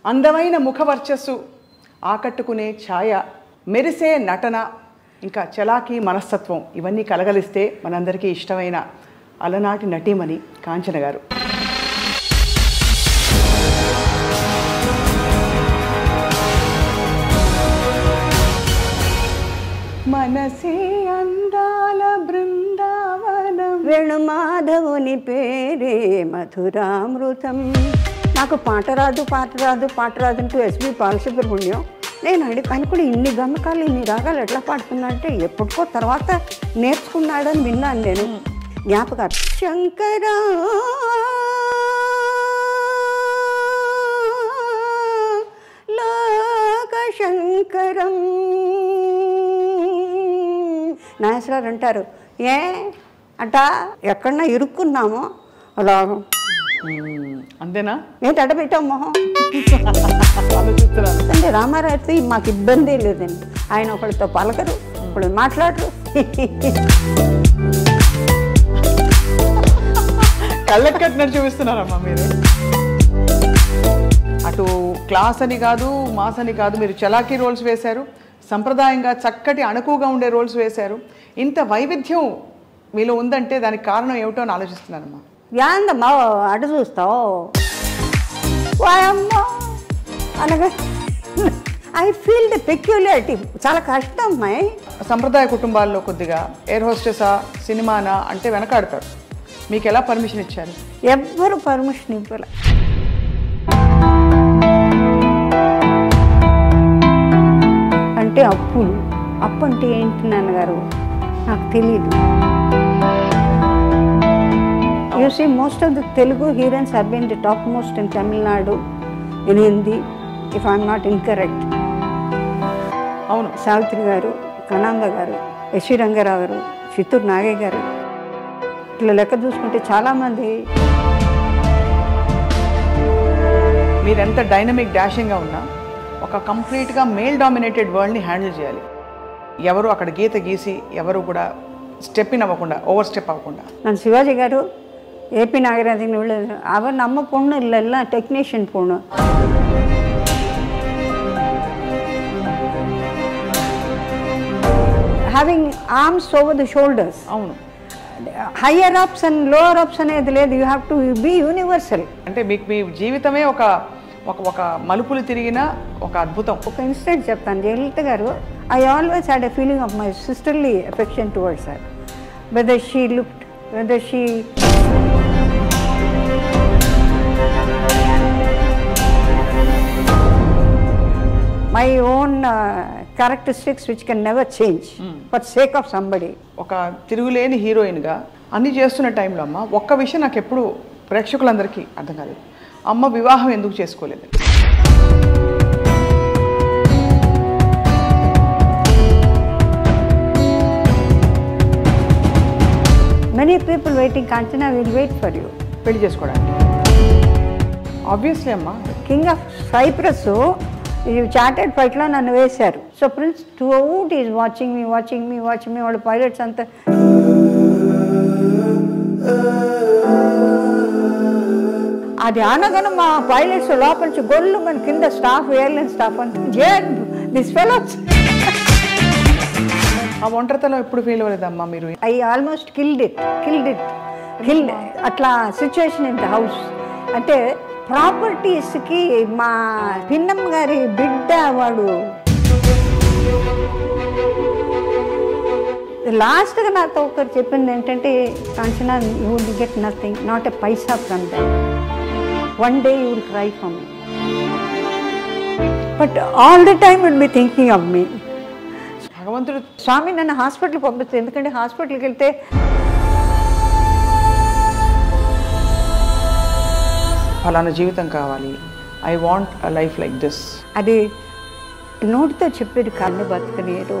అందమైన ముఖవర్చస్సు, ఆకట్టుకునే ఛాయ, మెరిసే నటన, ఇంకా చలాకీ మనస్తత్వం ఇవన్నీ కలగలిస్తే మనందరికీ ఇష్టమైన అలనాటి నటీమణి కాంచన గారు. మనసే అందాల బృందావనం, వేణుమాధవుని పేరే మధురామృతం. నాకు పాట రాదు అంటూ ఎస్బి బాలసుబ్రహ్మణ్యం. నేను ఆయన కూడా ఇన్ని గమకాలు ఇన్ని రాగాలు ఎట్లా పాడుతున్నా అంటే ఎప్పటికో తర్వాత నేర్చుకున్నాడని విన్నాను నేను. జ్ఞాపకాలు శంకరా లోక శంకరం. నాగేశ్వరరావు అంటారు, ఏ అట ఎక్కడన్నా ఇరుక్కున్నామో అలా అంతేనా, ఏంటి అడ్డ పెట్టావు మొహం అంటే రామారావుతో మాకు ఇబ్బంది లేదండి. ఆయన ఒకళ్ళతో పలకరు, ఒకళ్ళు మాట్లాడరు. కళ్ళకి కట్టినట్టు చూపిస్తున్నారమ్మా మీరు. అటు క్లాస్ అని కాదు, మాస్ అని కాదు, మీరు చలాకీ రోల్స్ వేశారు, సంప్రదాయంగా చక్కటి అణకువగా ఉండే రోల్స్ వేశారు. ఇంత వైవిధ్యం మీలో ఉందంటే దానికి కారణం ఏమిటో అని ఆలోచిస్తున్నానమ్మా. యాందమ్మా అటు చూస్తావు వాయమ్మా అనగా ఐ ఫీల్ ద పెక్యులారిటీ. చాలా కష్టం అమ్మాయి. సంప్రదాయ కుటుంబాల్లో కొద్దిగా ఎయిర్ హోస్టెసా సినిమానా అంటే వెనకాడతారు. మీకు ఎలా పర్మిషన్ ఇచ్చారు? ఎవ్వరు పర్మిషన్ ఇవ్వాలి. అంటే అప్పు అంటే ఏంటి నాన్నగారు నాకు తెలియదు. You see, most of the Telugu heroines have been the topmost in Tamil Nadu, in Hindi, if I am not incorrect. అవును, సావిత్రి గారు, కనాంబ గారు, ఎస్వి రంగారావు గారు, చిత్తూరు నాగయ్య గారు, ఇట్లా లెక్క చూసుకుంటే చాలామంది. మీరు ఎంత డైనమిక్ డాషింగ్గా ఉన్నా ఒక కంప్లీట్గా మేల్ డామినేటెడ్ వరల్డ్ని హ్యాండిల్ చేయాలి. ఎవరు అక్కడ గీత గీసి ఎవరు కూడా స్టెప్ ఇన్ అవ్వకుండా, ఓవర్ స్టెప్ అవ్వకుండా. நான் சிவாஜி గారు ஏபி நாகராஜன் உள்ள அவர் நம்ம பொண்ணு இல்லைல்ல, டெக்னீஷியன் பொண்ணு. having arms over the shoulders. అవును, higher ups and lower ups అనేది లేదు. you have to be universal. అంటే మీకు మీ జీవితమే ఒక ఒక ఒక మలుపులు తిరిగిన ఒక అద్భుతం. ఒక ఇన్సిడెంట్ చెప్తాను. జయలలిత గారు, I always had a feeling of my sisterly affection towards her. Whether she looked, whether she my own characteristics which can never change for sake of somebody. ఒక తిరుగులేని హీరోయిన్గా అన్ని చేస్తున్న టైంలో అమ్మ ఒక్క విషయం నాకు ఎప్పుడు ప్రేక్షకులందరికీ అర్థం కాలేదు. అమ్మ వివాహం ఎందుకు చేసుకోలేదు? Many people waiting, Kanchana will wait for you. పెళ్లి చేసుకోవడానికి ఆబ్వియస్లీ అమ్మ. కింగ్ ఆఫ్ సైప్రస్ ఈ చార్టెడ్ ఫ్లైట్లో నన్ను వేశారు. So prince throughout is watching me వాళ్ళు పైలట్స్ అంతా. అది అనగానే మా పైలట్స్ లోపల నుంచి గొల్లు మన కింద స్టాఫ్, ఎయిర్లైన్ స్టాఫ్ అంతా దిస్ ఫెలోస్. ఆ ఒంటరితలో ఎప్పుడు ఫీల్ అవ్వలేదమ్మా మీరు? ఐ ఆల్మోస్ట్ కిల్డ్ ఇట్ అట్లా సిచ్యువేషన్ ఇన్ ద హౌస్. అంటే ప్రాపర్టీస్కి మా పిన్నమ్మ గారి బిడ్డ వాడు లాస్ట్గా నాతో ఒకరు చెప్పింది ఏంటంటే, Kanchana, you will get nothing, not a paisa from them. One day you will cry for me, but all the time will be thinking of me. భగవంతుడు స్వామి నన్ను హాస్పిటల్కి పంపిస్తుంది. ఎందుకంటే హాస్పిటల్కి వెళ్తే ఫలానా జీవితం కావాలి, I want a life like this. అది నోటితో చెప్పేది కళ్ళు బతకనేరు.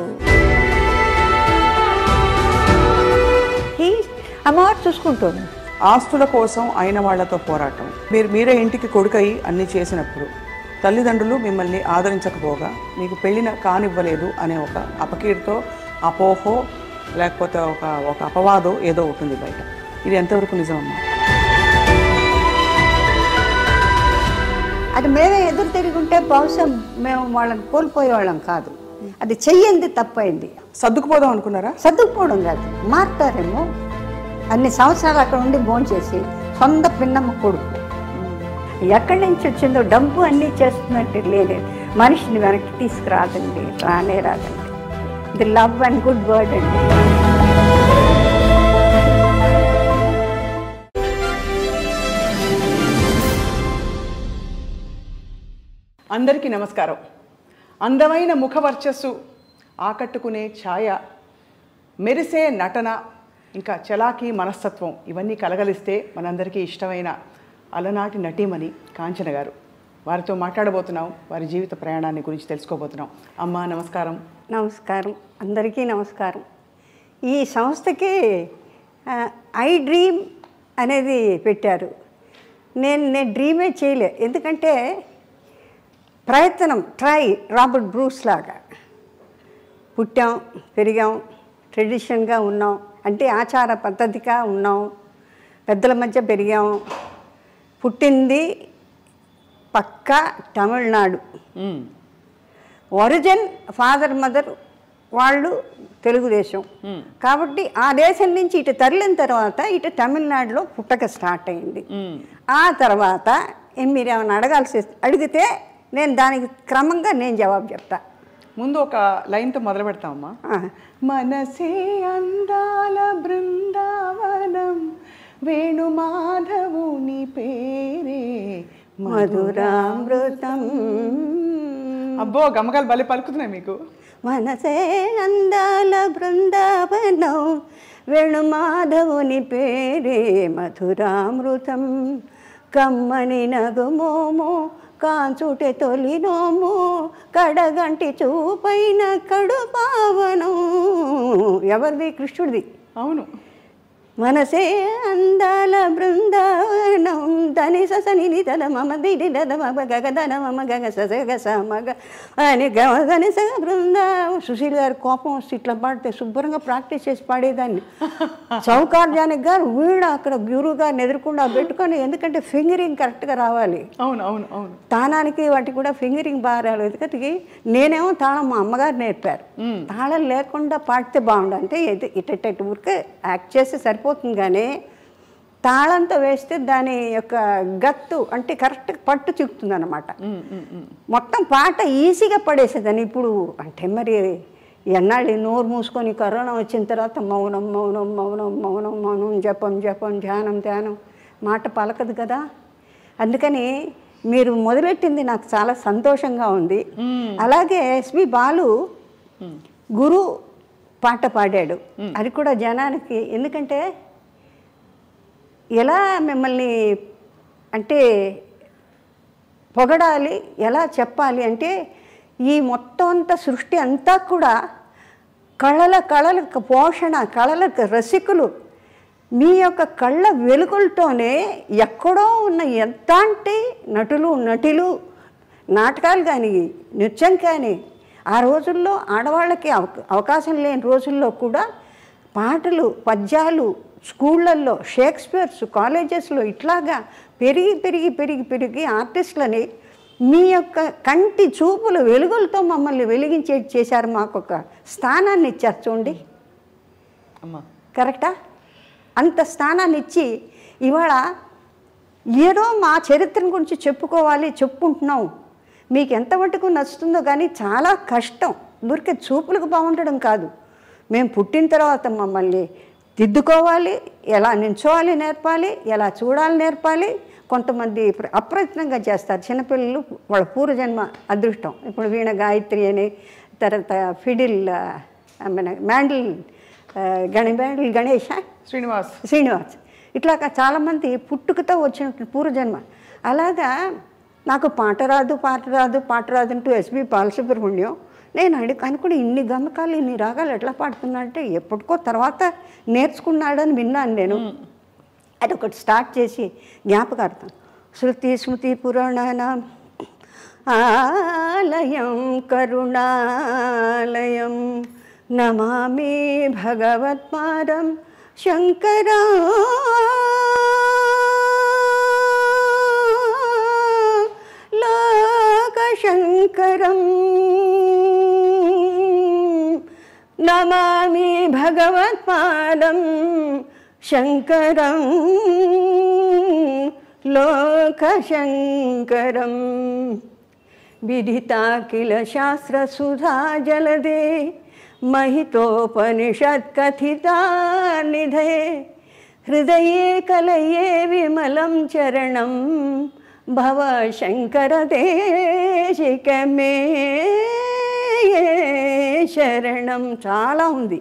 అమ్మవారు చూసుకుంటుంది. ఆస్తుల కోసం అయిన వాళ్లతో పోరాటం. మీరే ఇంటికి కొడుకై అన్నీ చేసినప్పుడు తల్లిదండ్రులు మిమ్మల్ని ఆదరించకపోగా మీకు పెళ్ళిన కానివ్వలేదు అనే ఒక అపకీర్తో, అపోహో, లేకపోతే ఒక అపవాదో ఏదో ఉంటుంది బయట. ఇది ఎంతవరకు నిజమమ్మా? అది మేమే ఎదురు తిరిగి ఉంటే బహుశా మేము వాళ్ళని కోల్పోయేవాళ్ళం కాదు. అది చెయ్యింది తప్పైంది. సర్దుకుపోదాం అనుకున్నారా? సర్దుకుపోవడం కాదు, మారుతారేమో. అన్ని సంవత్సరాలు అక్కడ ఉండి భోంచేసి సొంత పిన్నమ్మ కొడుకు ఎక్కడి నుంచి వచ్చిందో డబ్బు అన్నీ చేస్తున్నట్టు లేదు. మనిషిని వెనక్కి తీసుకురాదండి, రానే రాదండి. ఇది లవ్ అండ్ గుడ్ వర్డ్ అండి. అందరికీ నమస్కారం. అందమైన ముఖవర్చస్సు, ఆకట్టుకునే ఛాయ, మెరిసే నటన, ఇంకా చలాకీ మనస్తత్వం ఇవన్నీ కలగలిస్తే మనందరికీ ఇష్టమైన అలనాటి నటీమణి కాంచన గారు. వారితో మాట్లాడబోతున్నాం, వారి జీవిత ప్రయాణాన్ని గురించి తెలుసుకోబోతున్నాం. అమ్మా నమస్కారం. నమస్కారం, అందరికీ నమస్కారం. ఈ సంస్థకి ఐ డ్రీమ్ అనేది పెట్టారు. నేను డ్రీమే చేయలే, ఎందుకంటే ప్రయత్నం, రాబర్ట్ బ్రూస్ లాగా పుట్టాం, పెరిగాం, ట్రెడిషన్గా ఉన్నాం, అంటే ఆచార పద్ధతిగా ఉన్నాం, పెద్దల మధ్య పెరిగాం. పుట్టింది పక్కా తమిళనాడు. ఒరిజిన్ ఫాదర్ మదర్ వాళ్ళు తెలుగుదేశం కాబట్టి ఆ దేశం నుంచి ఇటు తరలిన తర్వాత ఇటు తమిళనాడులో పుట్టక స్టార్ట్ అయింది. ఆ తర్వాత మీరు ఏమైనా అడిగితే నేను దానికి క్రమంగా నేను జవాబు చెప్తా. ముందు ఒక లైన్తో మొదలు పెడతామమ్మా. మనసే అందాల బృందావనం, వేణుమాధవుని పేరే మధురామృతం. అబ్బో, గమకాలు బలి పలుకుతున్నాయి మీకు. మనసే అందాల బృందావనం, వేణుమాధవుని పేరే మధురామృతం. కమ్మని నగుమోమో కాంచుటే తొలినోము, కడగంటి చూపైన కడు పావనం. ఎవరిది? కృష్ణుడిది. అవును. మనసే అందాల బృందావనం, దని సని దద మమ దిడి దద మమ గగ దన మమ గగ సగ సమగ అని గని సగ బృందావం. సుశీల్ గారు కోపం వస్తే ఇట్లా పాడితే శుభ్రంగా ప్రాక్టీస్ చేసి పాడేదాన్ని. చౌకార్యానికి గారు వీడు అక్కడ గురువు గారిని ఎదుర్కొండా పెట్టుకొని, ఎందుకంటే ఫింగరింగ్ కరెక్ట్గా రావాలి. అవును అవును అవును. తానానికి వాటికి కూడా ఫింగరింగ్ బాగా రాలేదు. ఎందుకంటే నేనేమో తాళం మా అమ్మగారు నేర్పారు. తాళం లేకుండా పాడితే బాగుండు, అంటే ఇటు ఊరికే యాక్ట్ చేస్తే సరిపోతుంది. కానీ తాళంతో వేస్తే దాని యొక్క గత్తు అంటే కరెక్ట్ పట్టు చిక్కుతుంది అన్నమాట. మొత్తం పాట ఈజీగా పడేసేదాన్ని. ఇప్పుడు అంటే మరి ఎన్నాళ్ళు నోరు మూసుకొని కరోనా వచ్చిన తర్వాత మౌనం మౌనం మౌనం మౌనం మౌనం, జపం జపం, ధ్యానం ధ్యానం, మాట పలకదు కదా. అందుకని మీరు మొదలెట్టింది నాకు చాలా సంతోషంగా ఉంది. అలాగే ఎస్పి బాలు గురు పాట పాడాడు, అది కూడా జనానికి. ఎందుకంటే ఎలా మిమ్మల్ని అంటే పొగడాలి, ఎలా చెప్పాలి అంటే ఈ మొత్తం అంతా సృష్టి అంతా కూడా కళలకు పోషణ, కళలకు రసికులు. మీ యొక్క కళ్ళ వెలుగులతోనే ఎక్కడో ఉన్న ఎంతంటి నటులు, నాటకాలు కానీ, నృత్యం కానీ, ఆ రోజుల్లో ఆడవాళ్ళకి అవకాశం లేని రోజుల్లో కూడా పాటలు, పద్యాలు స్కూళ్ళల్లో, షేక్స్పియర్స్ కాలేజెస్లో ఇట్లాగా పెరిగి పెరిగి పెరిగి పెరిగి ఆర్టిస్టులని మీ యొక్క కంటి చూపుల వెలుగులతో మమ్మల్ని వెలిగించేది చేశారు. మాకు ఒక స్థానాన్ని ఇచ్చారు చూడండి. కరెక్టా? అంత స్థానాన్ని ఇచ్చి ఇవాళ ఏదో మా చరిత్ర గురించి చెప్పుకుంటున్నాం. మీకు ఎంత మటుకు నచ్చుతుందో కానీ చాలా కష్టం. ఊరికే చూపులకు బాగుండడం కాదు, మేము పుట్టిన తర్వాత మమ్మల్ని దిద్దుకోవాలి, ఎలా నించోవాలి నేర్పాలి, ఎలా చూడాలి నేర్పాలి. కొంతమంది అప్రయత్నంగా చేస్తారు చిన్నపిల్లలు, వాళ్ళ పూర్వజన్మ అదృష్టం. ఇప్పుడు వీణ గాయత్రి అని, తర్వాత ఫిడిల్ మ్యాండిల్ గణేష్ శ్రీనివాస్ ఇట్లా చాలామంది పుట్టుకతో వచ్చిన పూర్వజన్మ. అలాగా నాకు పాట రాదు అంటూ ఎస్పి బాలసుబ్రహ్మణ్యం నేను అనుకుని ఇన్ని గమకాలు, ఇన్ని రాగాలు ఎట్లా పాడుతున్నా అంటే ఎప్పటికో తర్వాత నేర్చుకున్నాడని విన్నాను నేను. అది ఒకటి స్టార్ట్ చేసి జ్ఞాపకార్థం. శృతి స్మృతి పురాణానాం ఆలయం కరుణాలయం నమామి భగవత్పాదం శంకరా లోకశంకరం నమామి భగవత్పాదం శంకరం లోకశంకరం విదితా కిల శాస్త్రసుధా జలదే महितोपनिषत्कथिता निधे हृदये कलये विमलं चरणं भव शङ्करदेशिकमे శరణం. చాలా ఉంది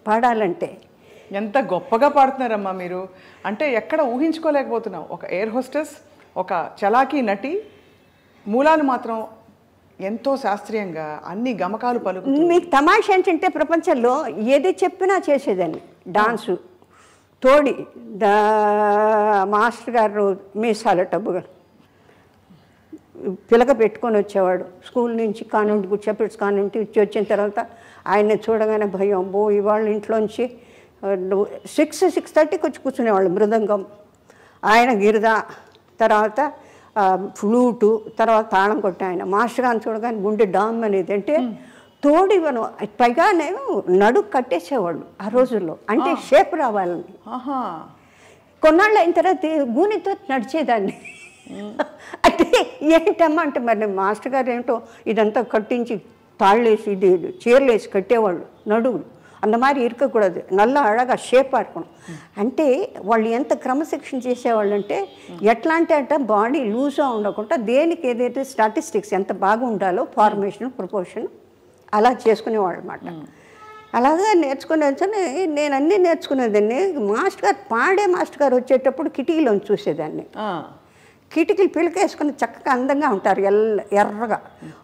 పాడాలంటే. ఎంత గొప్పగా పాడుతున్నారమ్మా మీరు. అంటే ఎక్కడ ఊహించుకోలేకపోతున్నాం. ఒక ఎయిర్ హోస్టెస్, ఒక చలాకీ నటి, మూలాలు మాత్రం ఎంతో శాస్త్రీయంగా అన్ని గమకాలు పలుకు. మీకు తమాషా ఏంటంటే ప్రపంచంలో ఏది చెప్పినా చేసేదాన్ని. డాన్సు తోడి మాస్టర్ గారు మీసాల టబ్బుగా పిలక పెట్టుకొని వచ్చేవాడు స్కూల్ నుంచి, కాన్వెంట్ గుడ్చెపర్స్ కాన్వెంట్ ఇచ్చి వచ్చిన తర్వాత ఆయన్ని చూడగానే భయం. బో ఇవాళ ఇంట్లోంచి 6:30కి వచ్చి కూర్చునేవాళ్ళు. మృదంగం ఆయన, గిరిద, తర్వాత ఫ్లూటు, తర్వాత తాళం కొట్టి ఆయన. మాస్టర్ గారిని చూడగానే గుండె డామ్ అనేది. అంటే తోడి మనం పైగా నేను నడుకు కట్టేసేవాళ్ళు ఆ రోజుల్లో. అంటే షేప్ రావాలని. కొన్నాళ్ళు అయిన తర్వాత గూనితో నడిచేదాన్ని. అంటే ఏంటమ్మా అంటే మరి మాస్టర్ గారు ఏంటో ఇదంతా కట్టించి తాళ్ళేసి ఇది చీరలు వేసి కట్టేవాళ్ళు నడువులు. அந்த மாதிரி இருக்கக்கூடாது, நல்லா అழగా షేప్ ఆడుకోవడం. అంటే వాళ్ళు ఎంత క్రమశిక్షణ చేసేవాళ్ళు అంటే ఎట్లా అంటే బాడీ లూజ్గా ఉండకుండా దేనికి ఏదైతే స్టాటిస్టిక్స్ ఎంత బాగా ఉండాలో ఫార్మేషన్ ప్రపోర్షన్ అలా చేసుకునేవాళ్ళు అన్నమాట. అలాగా నేర్చుకునేది నేను అన్నీ నేర్చుకునేదాన్ని. మాస్టర్ గారు పాడే మాస్టర్ గారు వచ్చేటప్పుడు కిటికీలోంచి చూసేదాన్ని. కిటికీలు పిలకేసుకుని చక్కగా అందంగా ఉంటారు, ఎర్రగా.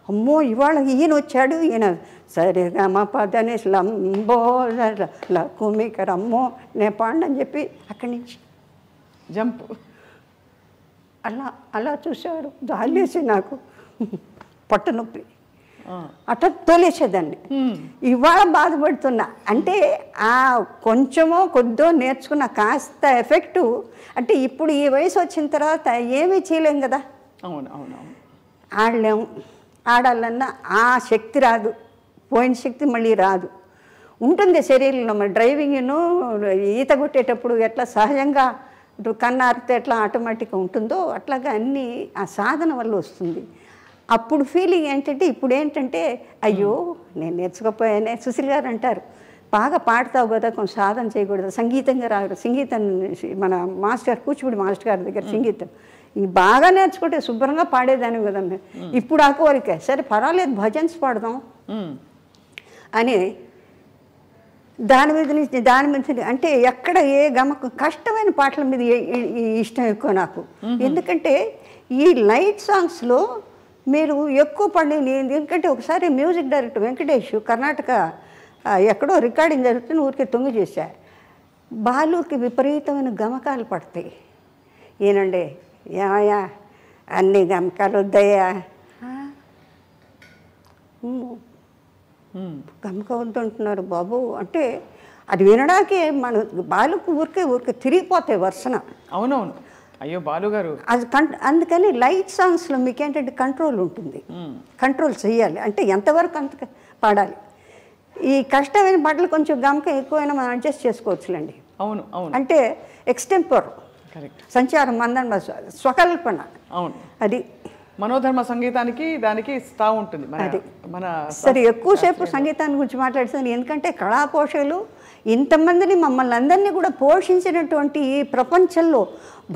అమ్మో ఇవాళ ఈయన వచ్చాడు, ఈయన సరిగా మా పదని లంబో కుమికర అమ్మో నేను పాడని చెప్పి అక్కడి నుంచి జంప్ అలా అలా చూసేవాడు. దాల్లేసి నాకు పట్టు నొప్పి అట్లా తోలేసేదాన్ని. ఇవాళ బాధపడుతున్నా. అంటే ఆ కొంచెమో కొద్దో నేర్చుకున్న కాస్త ఎఫెక్టు. అంటే ఇప్పుడు ఈ వయసు వచ్చిన తర్వాత ఏమీ చేయలేం కదా. అవును అవును అవును. ఆడలేము. ఆడాలన్నా ఆ శక్తి రాదు, పోయిన శక్తి మళ్ళీ రాదు. ఉంటుంది శరీరంలో. మరి డ్రైవింగ్ను ఈత కొట్టేటప్పుడు ఎట్లా సహజంగా కన్నారితే ఎట్లా ఆటోమేటిక్గా ఉంటుందో అట్లాగా అన్నీ ఆ సాధన వల్ల వస్తుంది. అప్పుడు ఫీలింగ్ ఏంటంటే ఇప్పుడు ఏంటంటే అయ్యో నేను నేర్చుకోపోయానే. సుశీల్ గారు అంటారు, బాగా పాడతావు కదా, కొంచెం సాధన చేయకూడదు, సంగీతంగా రాదు. సంగీతం మన మాస్టర్ కూచిపూడి మాస్టర్ గారి దగ్గర సంగీతం బాగా నేర్చుకుంటే శుభ్రంగా పాడేదాన్ని కదా. ఇప్పుడు ఆ కోరిక సరే పర్వాలేదు భజన్స్ పాడదాం అని దాని మీద అంటే ఎక్కడ ఏ కష్టమైన పాటల మీద ఇష్టం ఎక్కువ నాకు. ఎందుకంటే ఈ లైట్ సాంగ్స్లో మీరు ఎక్కువ పడింది. ఎందుకంటే ఒకసారి మ్యూజిక్ డైరెక్టర్ వెంకటేష్ కర్ణాటక ఎక్కడో రికార్డింగ్ జరుగుతుంది, ఊరికి తొంగి చేశారు. బాలుకి విపరీతమైన గమకాలు పడతాయి. ఏనండి ఏమయ్యా అన్ని గమకాలు వద్దయ్యా, గమక వద్దంటున్నారు బాబు అంటే అది వినడాకే మన బాలుకు ఊరికే తిరిగిపోతాయి వర్షన. అవునవును. అయ్యో బాలుగారు అది అందుకని లైట్ సాంగ్స్లో మీకు ఏంటంటే కంట్రోల్ ఉంటుంది. కంట్రోల్ చేయాలి అంటే ఎంతవరకు అంత పాడాలి. ఈ కష్టమైన పాటలు కొంచెం గమక ఎక్కువైనా మనం అడ్జస్ట్ చేసుకోవచ్చులేండి. అవును అవును. అంటే ఎక్స్టెంపర్ సంచారం మందన స్వకల్పన. అవును. అది మనోధర్మ సంగీతానికి దానికి స్థా ఉంటుంది. మన సరే ఎక్కువసేపు సంగీతాన్ని గురించి మాట్లాడుతాను. ఎందుకంటే కళాపోషకులు ఇంతమందిని మమ్మల్ని అందరినీ కూడా పోషించినటువంటి ఈ ప్రపంచంలో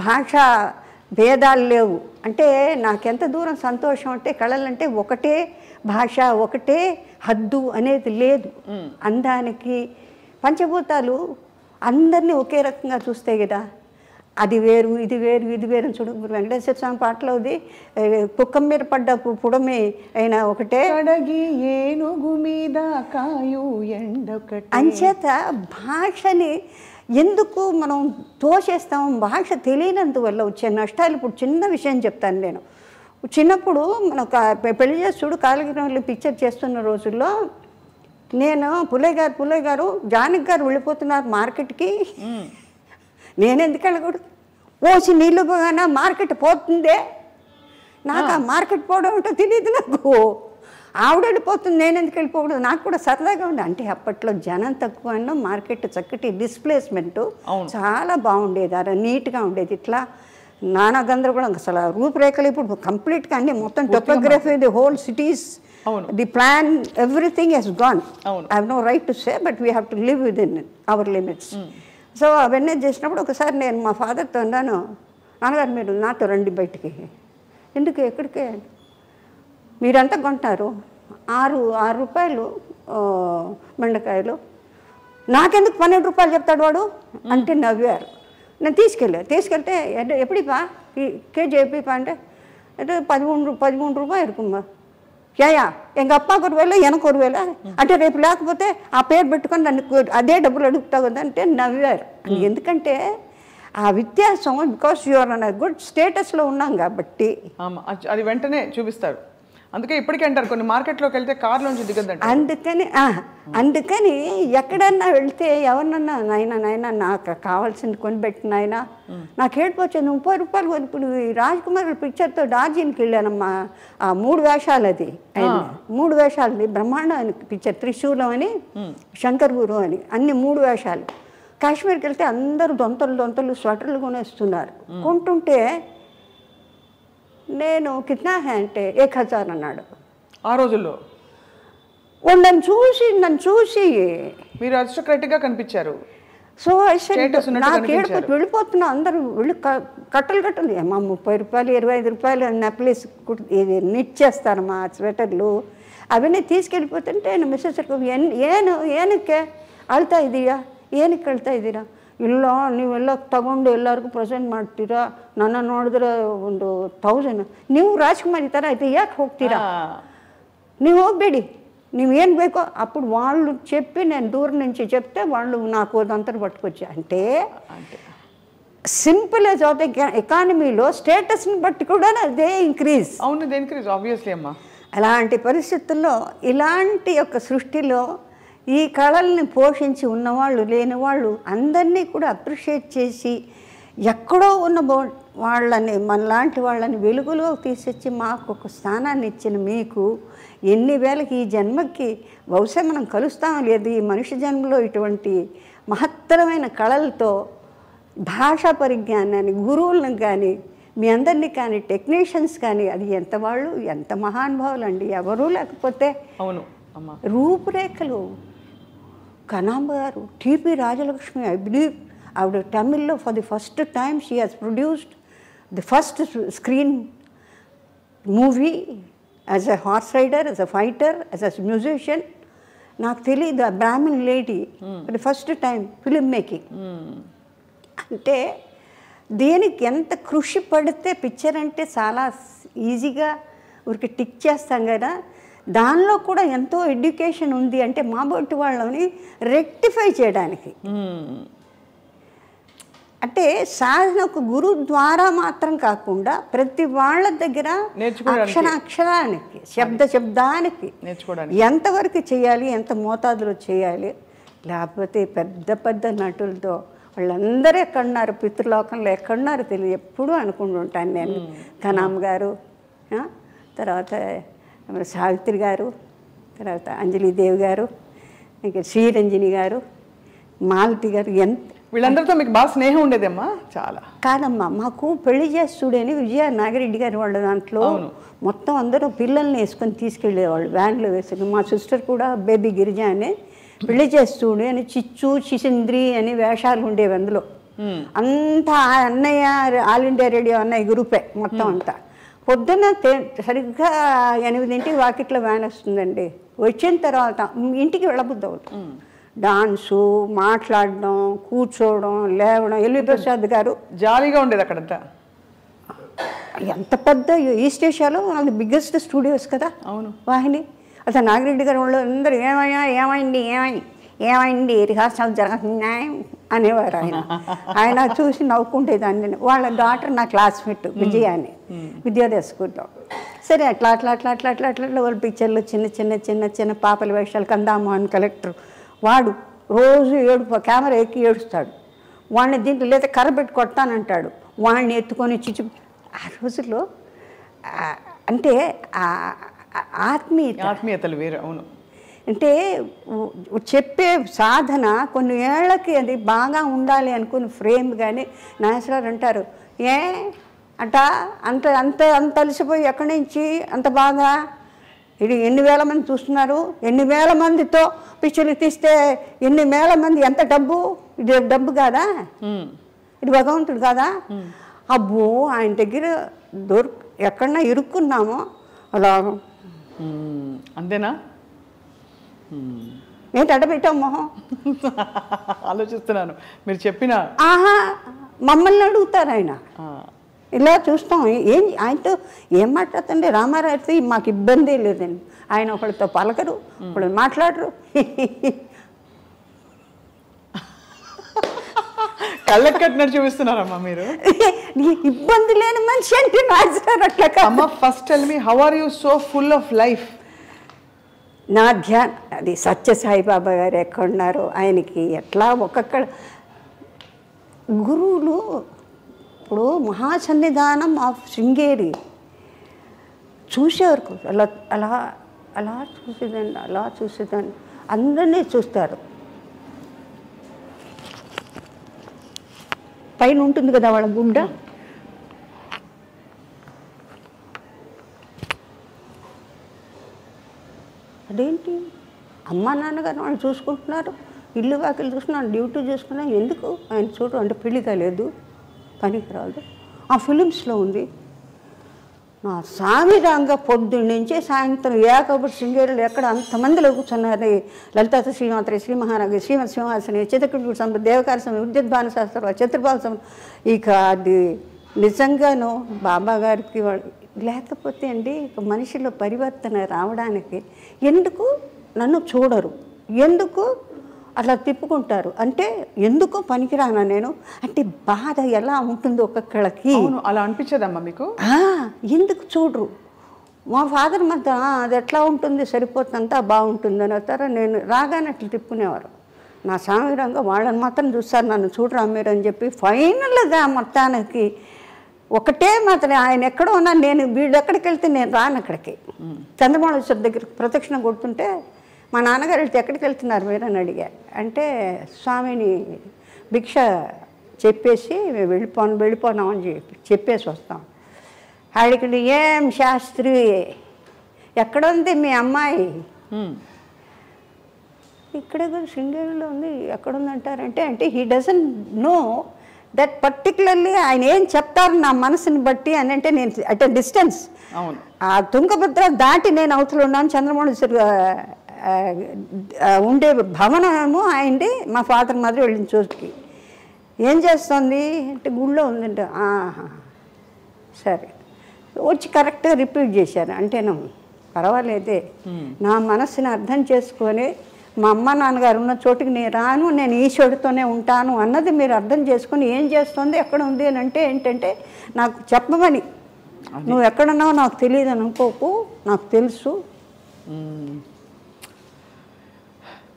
భాషా భేదాలు లేవు. అంటే నాకెంత దూరం సంతోషం అంటే కళలంటే ఒకటే భాష ఒకటే హద్దు అనేది లేదు. అందానికి పంచభూతాలు అందరినీ ఒకే రకంగా చూస్తే కదా. అది వేరు ఇది వేరు ఇది వేరు చూడు. వెంకటేశ్వర స్వామి పాటలో అది కుక్క మీద పడ్డ పుడమే అయినా ఒకటే అడగి ఏనుగు మీద కాయు ఎండొకటే. అంచేత భాషని ఎందుకు మనం తోసేస్తాం? భాష తెలియనందువల్ల వచ్చే నష్టాలు. ఇప్పుడు చిన్న విషయం చెప్తాను నేను. చిన్నప్పుడు మనం పెళ్లి చేసి చూడు కాలగిరిలో పిక్చర్ చేస్తున్న రోజుల్లో నేను పుల్లయ్య గారు జానకి గారు వెళ్ళిపోతున్నారు మార్కెట్కి, నేను ఎందుకు వెళ్ళకూడదు? పోసి నీళ్ళు పోగానే మార్కెట్ పోతుందే, నాకు ఆ మార్కెట్ పోవడం ఏంటో తెలియదు. నాకు ఆవిడ వెళ్ళిపోతుంది, నేను ఎందుకు వెళ్ళిపోకూడదు? నాకు కూడా సరదాగా ఉంది. అంటే అప్పట్లో జనం తక్కువ అన్న మార్కెట్ చక్కటి డిస్ప్లేస్మెంట్ చాలా బాగుండేది, అలా నీట్గా ఉండేది. ఇట్లా నానా గందరగోళం, అసలు రూపురేఖలు ఇప్పుడు కంప్లీట్గా అన్ని మొత్తం topography, the whole cities, the plan, everything he's gone. I have no right to say, but we have to live with in our limits. So అవన్నీ చేసినప్పుడు ఒకసారి నేను మా ఫాదర్తో అన్నాను, నాన్నగారు మీరు నాతో రండి బయటికి. ఎందుకు, ఎక్కడికే? మీరంతా కొంటున్నారు, 6 రూపాయలు బెండకాయలు, నాకెందుకు 12 రూపాయలు చెప్తాడు వాడు అంటే నవ్వారు. నేను తీసుకెళ్తే ఎప్పుడిపా కేజీ ఎప్పుడిపా అంటే 13 రూపాయలు இருக்குమ్మా. యాయా எங்கள் அப்பாவுக்கு ஒரு வேலை எனக்கு ஒரு வேலை అంటే రేపు లేకపోతే ఆ పేరు పెట్టుకొని నన్ను అదే డబ్బులు అడుగుతావు కదా అంటే నవ్వారు. ఎందుకంటే ఆ వ్యత్యాసం, బికాస్ యూఆర్ అన్ గుడ్ స్టేటస్లో ఉన్నాం కాబట్టి అది వెంటనే చూపిస్తారు. అందుకే ఇప్పటికీ అంటారు కొన్ని మార్కెట్లోకి వెళ్తే కార్లోంచి దిగద్దంట. అందుకని ఎక్కడన్నా వెళ్తే ఎవరినన్నా నాయన నాకు కావాల్సింది కొనిపెట్టిన ఆయన, నాకు ఏడిపోచ్చింది 30 రూపాయలు. ఇప్పుడు రాజ్ కుమార్ పిక్చర్తో డార్జిలింగ్కి వెళ్ళానమ్మా, ఆ 3 వేషాలు, అది 3 వేషాలది బ్రహ్మాండం పిక్చర్, త్రిశూలం అని, శంకర్ గురు అని, అన్ని 3 వేషాలు. కాశ్మీర్కి వెళ్తే అందరూ దొంతలు స్వెటర్లు కొనేస్తున్నారు. కొంటుంటే నేను కిట్నా హే అంటే 1000 అన్నాడు ఆ రోజుల్లో. నన్ను చూసి మీరు అరిస్టోక్రాటిక్గా కనిపించారు. సో నాకు ఏడుపు వెళ్ళిపోతున్నా, అందరూ వెళ్ళి కట్టలు అమ్మా 30 రూపాయలు 25 రూపాయలు నెక్లెస్ ఇది నిట్ చేస్తారమ్మా స్వెటర్లు, అవన్నీ తీసుకెళ్ళిపోతుంటే మిస్సెస్ ಏನಕ್ಕೆ ಅಳ್ತಾ ಇದೀಯಾ, ಏನಕ್ಕೆ ಅಳ್ತಾ ಇದ್ದೀರಾ? ಇಲ್ಲ ನೀವೆಲ್ಲ ತಗೊಂಡು ಎಲ್ಲರಿಗೂ ಪ್ರೆಸೆಂಟ್ ಮಾಡ್ತೀರಾ, ನನ್ನ ನೋಡಿದ್ರೆ ಒಂದು 1000. ನೀವು ರಾಜ್ಕುಮಾರ್ ಈ ಥರ అయితే ಯಾಕೆ ಹೋಗ್ತೀರಾ? ನೀವು ಹೋಗಬೇಡಿ, నీవేం ಬೇಕో. అప్పుడు వాళ్ళు చెప్పి నేను దూరం నుంచి చెప్తే వాళ్ళు నాకు అదంతా పట్టుకొచ్చా. అంటే సింపుల్ యాజ్ ఆఫ్ ద ఎకానమీలో స్టేటస్ని బట్టి కూడా అదే ఇంక్రీజ్. అవును, ఇంక్రీజ్ ఆబ్వియస్లీ అమ్మా. అలాంటి పరిస్థితుల్లో ఇలాంటి యొక్క సృష్టిలో ఈ కళల్ని పోషించి ఉన్నవాళ్ళు లేనివాళ్ళు అందరినీ కూడా అప్రిషియేట్ చేసి ఎక్కడో ఉన్న వాళ్ళని, మనలాంటి వాళ్ళని వెలుగులో తీసొచ్చి మాకు ఒక స్థానాన్ని ఇచ్చిన మీకు ఎన్ని వేలకి ఈ జన్మకి బహుశా మనం కలుస్తాం లేదు. ఈ మనిషి జన్మలో ఇటువంటి మహత్తరమైన కళలతో భాషా పరిజ్ఞానాన్ని, గురువులను కానీ, మీ అందరినీ కానీ, టెక్నీషియన్స్ కానీ, అది ఎంత వాళ్ళు ఎంత మహానుభావులు అండి. ఎవరూ లేకపోతే అవును అమ్మా. రూపురేఖలు కనాంబ గారు, టిపి రాజలక్ష్మి, ఐ బిలీవ్ ఆవిడ తమిళ్లో for the first time she has produced the first screen movie as a horse rider, as a fighter, as a musician. నాకు తెలియదు, ఆ Brahmin lady for the first time film making. అంటే దేనికి ఎంత కృషి పడితే పిక్చర్ అంటే చాలా ఈజీగా ఊరికి టిక్ చేస్తాం కదా, దానిలో కూడా ఎంతో ఎడ్యుకేషన్ ఉంది. అంటే మా బొట్టు వాళ్ళని రెక్టిఫై చేయడానికి, అంటే సాధన ఒక గురువు ద్వారా మాత్రం కాకుండా ప్రతి వాళ్ళ దగ్గర అక్షరానికి, శబ్దానికి ఎంతవరకు చేయాలి, ఎంత మోతాదులో చేయాలి. లేకపోతే పెద్ద పెద్ద నటులతో వాళ్ళందరూ ఎక్కడున్నారు, పితృలోకంలో ఎక్కడున్నారో తెలియదు. ఎప్పుడూ అనుకుంటుంటాను నేను. కనామ్ గారు, తర్వాత సావిత్రి గారు, తర్వాత అంజలిదేవి గారు, ఇంకా శ్రీరంజని గారు, మాలతి గారు, ఎంత వీళ్ళందరితో మీకు బాగా స్నేహం ఉండేదమ్మా? చాలా కాదమ్మా, మాకు పెళ్లి చేస్తుడని విజయ నాగిరెడ్డి గారు వాళ్ళ దాంట్లో మొత్తం అందరూ పిల్లల్ని వేసుకొని తీసుకెళ్ళేవాళ్ళు, వ్యాన్లో వేసుకుని. మా సిస్టర్ కూడా బేబీ గిరిజ అని పెళ్లి చేస్తుడు అని చిచ్చు చిసింద్రి అని వేషాలు ఉండేవి. అందులో అంతా అన్నయ్య, ఆల్ ఇండియా రేడియో అన్నయ్య గ్రూపే మొత్తం అంతా. పొద్దున్న సరిగ్గా 8 వాకిట్లో వ్యాన్ వస్తుందండి. వచ్చిన తర్వాత ఇంటికి వెళ్ళబుద్ది అవుతుంది. డాన్సు, మాట్లాడడం, కూర్చోవడం, లేవడం. ఎల్వి ప్రసాద్ గారు జాలీగా ఉండేది అక్కడంతా. ఎంత పెద్ద ఈస్ట్ ఏషియాలో అది బిగ్గెస్ట్ స్టూడియోస్ కదా. అవును, వాహిని. అసలు నాగిరెడ్డి గారు వాళ్ళు అందరూ ఏమైంది రిహార్సల్ జరుగుతున్నాయి అనేవారు ఆయన. ఆయన చూసి నవ్వుకుంటేదాన్ని. వాళ్ళ డాటర్ నా క్లాస్మేట్ విజయ అని, విద్యోదయ స్కూల్లో. సరే అట్లా అట్లా అట్లా అట్లా అట్లా అట్లా వాళ్ళ పిక్చర్లు చిన్న చిన్న చిన్న చిన్న పాపల వేషాలు. కందామోహన్ కలెక్టర్ వాడు రోజు కెమెరా ఎక్కి ఏడుస్తాడు. వాడిని దీంట్లో లేదా కర్ర పెట్టి కొడతానంటాడు. వాడిని ఎత్తుకొని ఆ రోజుల్లో అంటే ఆత్మీయతలు వేరు. అవును, అంటే చెప్పే సాధన కొన్ని ఏళ్ళకి అది బాగా ఉండాలి అనుకుని ఫ్రేమ్. కానీ నాగేశ్వరరావు అంటారు, ఏ అంట అంత అంత అంత అలసిపోయి ఎక్కడి నుంచి అంత బాగా, ఇది ఎన్ని వేల మంది చూస్తున్నారు, ఎన్ని వేల మందితో పిక్చర్లు తీస్తే ఎన్ని వేల మంది, ఎంత డబ్బు, ఇది డబ్బు కాదా, ఇది భగవంతుడు కాదా. అబ్బో ఆయన దగ్గర ఎక్కడన్నా ఇరుక్కున్నామో అలా. అంతేనా? ఏంటి అడ్డపెట్టావు మొహం? ఆలోచిస్తున్నాను మీరు చెప్పిన. మమ్మల్ని అడుగుతారు ఆయన. ఇలా చూస్తాం. ఆయనతో ఏం మాట్లాడుతుండే రామారావుతో మాకు ఇబ్బంది లేదండి. ఆయన ఒకళ్ళతో పలకరు, ఒకళ్ళు మాట్లాడరు. కళ్ళకి కట్టినట్టు చూపిస్తున్నారమ్మా మీరు. ఇబ్బంది లేని మనిషి అంటే అట్లా. First tell me, how are you so full of life? నా ధ్యాన్ అది సత్యసాయిబాబా గారు ఎక్కడున్నారో ఆయనకి ఎట్లా ఒక్కొక్క గురువులు. ఇప్పుడు మహాసన్నిధానం ఆఫ్ శృంగేరి చూసేవారు. అలా అలా అలా చూసేదాన్ని, అలా చూసేదాన్ని. అందరినీ చూస్తారు. పైన ఉంటుంది కదా వాళ్ళ గుండ, అదేంటి అమ్మా నాన్నగారు వాళ్ళు చూసుకుంటున్నారు, ఇల్లు వాకిలు చూసుకున్నాను, డ్యూటీ చూసుకున్నాను, ఎందుకు ఆయన చూడు అంటే పెళ్లి కాలేదు, పనికి రాదు. ఆ ఫిలిమ్స్లో ఉంది. నా సామిరంగా పొద్దున్న నుంచి సాయంత్రం ఏకబడి శృంగేరులు ఎక్కడ అంతమందిలో కూర్చున్నారు. లలితా శ్రీమాత్రి, శ్రీ మహారాజు, శ్రీమతి సింహాసని, చిత్రకూట సంపద, దేవకార సమయం, విద్యుద్భాన శాస్త్రం, చతుర్భావ సమయం. ఇక అది నిజంగానో బాబా గారికి లేకపోతే అండి ఇక మనిషిలో పరివర్తన రావడానికి ఎందుకు నన్ను చూడరు, ఎందుకు అట్లా తిప్పుకుంటారు అంటే ఎందుకు పనికిరానా నేను అంటే బాధ ఎలా ఉంటుందో ఒక్కొక్కళ్ళకి. అలా అనిపించదమ్మా మీకు? ఎందుకు చూడరు? మా ఫాదర్ మధ్య అది ఎట్లా ఉంటుంది, సరిపోతుందంతా బాగుంటుంది అని వస్తారా. నేను రాగానే అట్లా తిప్పుకునేవారు. నా సామిరంగా వాళ్ళని మాత్రం చూస్తారు, నన్ను చూడరా మీరు అని చెప్పి. ఫైనల్గా మొత్తానికి ఒకటే మాత్రం ఆయన ఎక్కడో ఉన్నా నేను వీళ్ళు ఎక్కడికి వెళ్తే నేను రాను అక్కడికి. చంద్రమౌళేశ్వర దగ్గరికి ప్రదక్షిణ కొడుతుంటే మా నాన్నగారు వెళ్తే ఎక్కడికి వెళ్తున్నారు మీరు అని అడిగా. అంటే స్వామిని భిక్ష చెప్పేసి వెళ్ళిపోనామని చెప్పేసి వస్తాం. ఆడికి ఏం శాస్త్రి ఎక్కడుంది మీ అమ్మాయి? ఇక్కడ కూడా శృంగేరిలో ఉంది. ఎక్కడుందంటారంటే అంటే he doesn't know that particularly ఆయన ఏం చెప్తారు నా మనసుని బట్టి అని. అంటే నేను అట్ ఎ డిస్టెన్స్ ఆ తుంగభద్ర దాటి నేను అవతల ఉన్నాను. చంద్రమౌళేశ్వర ఉండే భవనము ఆయనది. మా ఫాదర్ మాదిరి వెళ్ళిన చోటుకి ఏం చేస్తుంది అంటే గుళ్ళో ఉందంటే సరే వచ్చి కరెక్ట్గా రిపీట్ చేశాను. అంటేను పర్వాలేదే నా మనసుని అర్థం చేసుకొని మా అమ్మ నాన్నగారు ఉన్న చోటుకి నేను రాను, నేను ఈశ్వరుడితోనే ఉంటాను అన్నది మీరు అర్థం చేసుకొని ఏం చేస్తుంది ఎక్కడ ఉంది అని అంటే ఏంటంటే నాకు చెప్పమని. నువ్వు ఎక్కడున్నావో నాకు తెలియదు అని అనుకోకు, నాకు తెలుసు.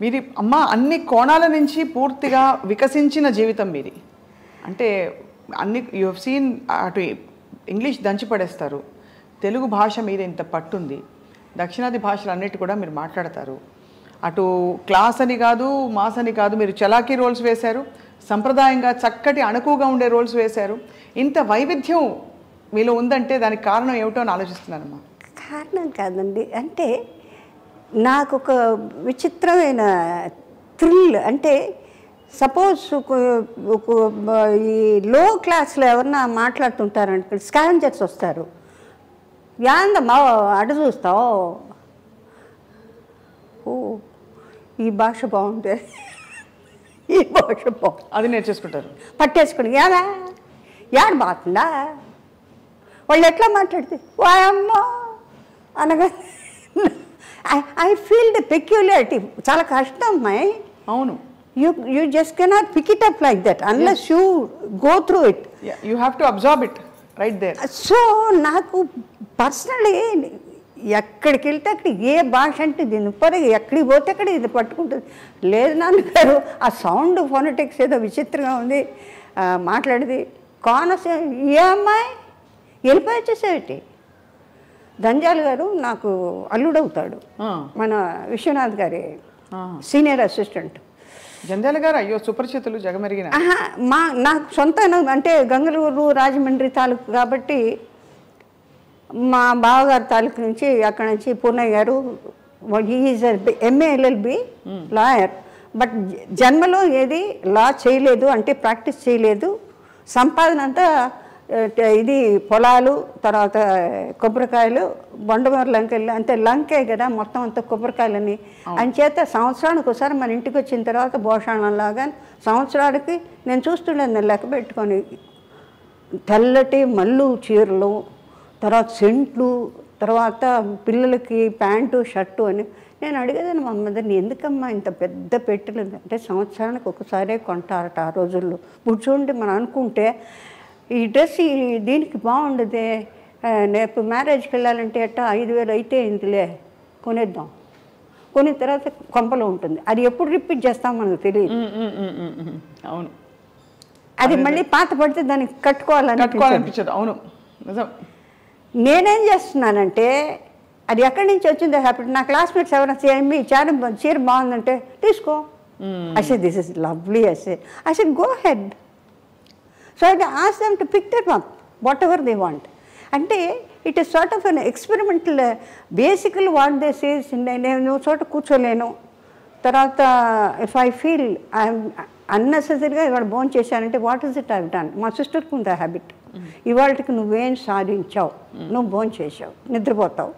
మీది అమ్మ అన్ని కోణాల నుంచి పూర్తిగా వికసించిన జీవితం మీది. అంటే అన్ని యూ హెవ్ సీన్. అటు ఇంగ్లీష్ దంచిపడేస్తారు, తెలుగు భాష మీద ఇంత పట్టుంది, దక్షిణాది భాషలు అన్నిటి కూడా మీరు మాట్లాడతారు. అటు క్లాస్ అని కాదు, మాస్ అని కాదు, మీరు చలాకీ రోల్స్ వేశారు, సంప్రదాయంగా చక్కటి అణకువగా ఉండే రోల్స్ వేశారు. ఇంత వైవిధ్యం మీలో ఉందంటే దానికి కారణం ఏమిటో అని ఆలోచిస్తున్నానమ్మా. కారణం కాదండి, అంటే నాకు ఒక విచిత్రమైన థ్రిల్. అంటే సపోజ్ ఈ లో క్లాస్లో ఎవరన్నా మాట్లాడుతుంటారంటే స్కావెంజర్స్ వస్తారు, యాందమ్మా అటు చూస్తావు, ఓ ఈ భాష బాగుంది, ఈ భాష బాగుంది, అది నేర్చేసుకుంటారు, పట్టేసుకుని యాదా యాడ బాగుందా వాళ్ళు ఎట్లా మాట్లాడితే వాయమ్మా అనగా ఐ ఫీల్ ద పెక్యులారిటీ. చాలా కష్టం అమ్మాయి. అవును, you just cannot pick it up like that unless you go through it. Yeah, you have to absorb it right there. So నాకు పర్సనలీ ఎక్కడికి వెళ్తే అక్కడ ఏ భాష అంటే దీని పరి ఎక్కడికి పోతే అక్కడ ఇది పట్టుకుంటుంది. లేదు నాన్నగారు ఆ సౌండ్ ఫోనటిక్స్ ఏదో విచిత్రంగా ఉంది మాట్లాడేది కోనసీమ ఏ అమ్మాయి వెళ్ళిపోయి వచ్చేసేటి. దంజాల్ గారు నాకు అల్లుడవుతాడు, మన విశ్వనాథ్ గారి సీనియర్ అసిస్టెంట్. జంధ్యాల గారు అయ్యో సుపరిచితులు జగమెరిగిన. నాకు సొంత అంటే గంగలూరు రాజమండ్రి తాలూకు కాబట్టి మా బావగారి తాలూకు నుంచి అక్కడ నుంచి పూర్ణయ్య గారు is MA LLB lawyer, but జన్మలో ఏది లా చేయలేదు, అంటే ప్రాక్టీస్ చేయలేదు. సంపాదన అంతా ఇది పొలాలు, తర్వాత కొబ్బరికాయలు, బొండమూరు లంకెళ్ళు, అంతే లంకే కదా మొత్తం అంతా కొబ్బరికాయలని. అంచేత సంవత్సరానికి ఒకసారి మన ఇంటికి వచ్చిన తర్వాత భోషాణంలాగా సంవత్సరానికి నేను చూస్తుండేది లెక్క పెట్టుకొని తెల్లటి మల్లు చీరలు, తర్వాత సెంట్లు, తర్వాత పిల్లలకి ప్యాంటు షర్టు అని. నేను అడిగేదాన్ని మా మదర్ని, ఎందుకమ్మా ఇంత పెద్ద పెట్టెలు అంటే సంవత్సరానికి ఒకసారే కొంటారట ఆ రోజుల్లో. ఇప్పుడు చూడండి మనం అనుకుంటే ఈ డ్రెస్ దీనికి బాగుండదే, రేపు మ్యారేజ్కి వెళ్ళాలంటే అట్ట 5,000 అయితే ఇందులే కొనేద్దాం, కొనే తర్వాత కొంపలో ఉంటుంది. అది ఎప్పుడు రిపీట్ చేస్తాం మనకు తెలియదు. అవును, అది మళ్ళీ పాత పడితే దానికి కట్టుకోవాలనిపించదు. అవును నిజం. నేనేం చేస్తున్నానంటే అది ఎక్కడి నుంచి వచ్చిందో హ్యాపీ. నా క్లాస్మేట్స్ ఎవరైనా మీ చీర బాగుందంటే తీసుకో, I said this is lovely, I said go ahead. So I asked them to pick them up whatever they want. అంటే it is sort of an experimental. బేసికల్ వాట్ దే సేస్, నేను చోట కూర్చోలేను, తర్వాత ఇఫ్ ఐ ఫీల్ ఐఎమ్ అన్నెసెసరీగా ఇవాళ భోజనం చేశానంటే what is it I've done. మా సిస్టర్కి ఉంది ఆ హ్యాబిట్, ఇవాళకి నువ్వేం సాధించావు, నువ్వు భోజనం చేసావు, నిద్రపోతావు,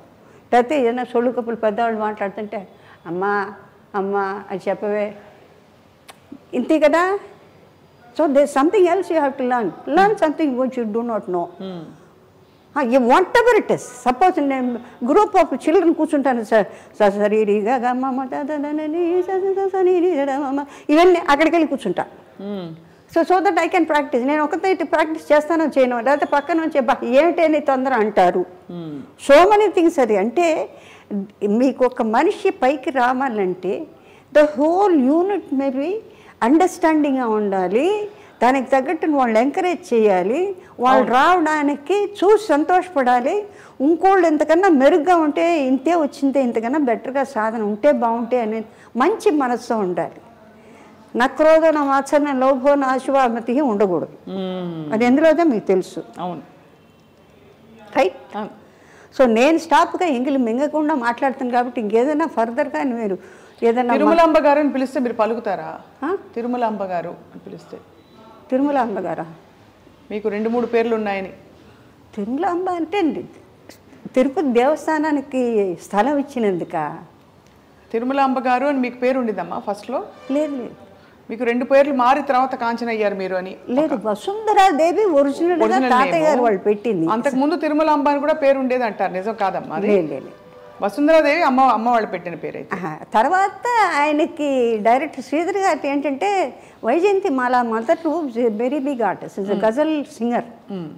లేకపోతే ఏదైనా సొళ్ళు కప్పులు పెద్దవాళ్ళు మాట్లాడుతుంటే అమ్మా అమ్మా అది చెప్పవే, ఇంతే కదా. So they something else you have to learn something which you do not know. Whatever it is. Suppose నేను గ్రూప్ ఆఫ్ చిల్డ్రన్ కూర్చుంటాను సార్, సరీరిగా ఇవన్నీ అక్కడికి వెళ్ళి కూర్చుంటా. So that I can practice. నేను ఒకటైతే ప్రాక్టీస్ చేస్తానో చేయను, లేకపోతే పక్కన నుంచి ఏమిటని తొందర అంటారు. So many things. అది అంటే మీకు ఒక మనిషి పైకి రావాలంటే ద హోల్ యూనిట్ మేబీ అండర్స్టాండింగ్గా ఉండాలి, దానికి తగ్గట్టు వాళ్ళు ఎంకరేజ్ చేయాలి, వాళ్ళు రావడానికి చూసి సంతోషపడాలి. ఇంకోళ్ళు ఎంతకన్నా మెరుగ్గా ఉంటే ఇంతే వచ్చిందే, ఇంతకన్నా బెటర్గా సాధన ఉంటే బాగుంటే అనేది మంచి మనస్సు ఉండాలి. నక్రోధ నా మాత్సర్ణ లోభో నాశువామతి ఉండకూడదు. అది ఎందులోదో మీకు తెలుసు. అవును, రైట్. సో నేను స్టాప్గా ఎంగిలి మింగకుండా మాట్లాడుతాను కాబట్టి ఇంకేదైనా ఫర్దర్గా మీరు ఏదైనా తిరుమలాంబ గారు అని పిలిస్తే మీరు పలుకుతారా? తిరుమలాంబ గారు అని పిలిస్తే. తిరుమలాంబ గారా? మీకు 2-3 పేర్లు ఉన్నాయని. తిరుమలాంబ అంటే తిరుపతి దేవస్థానానికి స్థలం ఇచ్చినందుక తిరుమలాంబ గారు అని మీకు పేరు ఉండిద్దమ్మా ఫస్ట్లో? లేదు లేదు, మీకు 2 పేర్లు మారి తర్వాత కాంచన అయ్యారు మీరు అని. లేదు, వసుంధరాదేవి ఒరిజినల్ తాతయ్య గారు వాళ్ళు పెట్టింది. అంతకు ముందు తిరుమలాంబ అని కూడా పేరు ఉండేది అంటారు, నిజం కాదమ్మా? లేదు, వసుంధరాదేవి అమ్మ వాళ్ళు పెట్టిన పేరు అయితే. తర్వాత ఆయనకి డైరెక్టర్ శ్రీధర్ గారి ఏంటంటే వైజయంతి మాల మదర్ వెరీ బిగ్ ఆర్టిస్ట్, గజల్ సింగర్,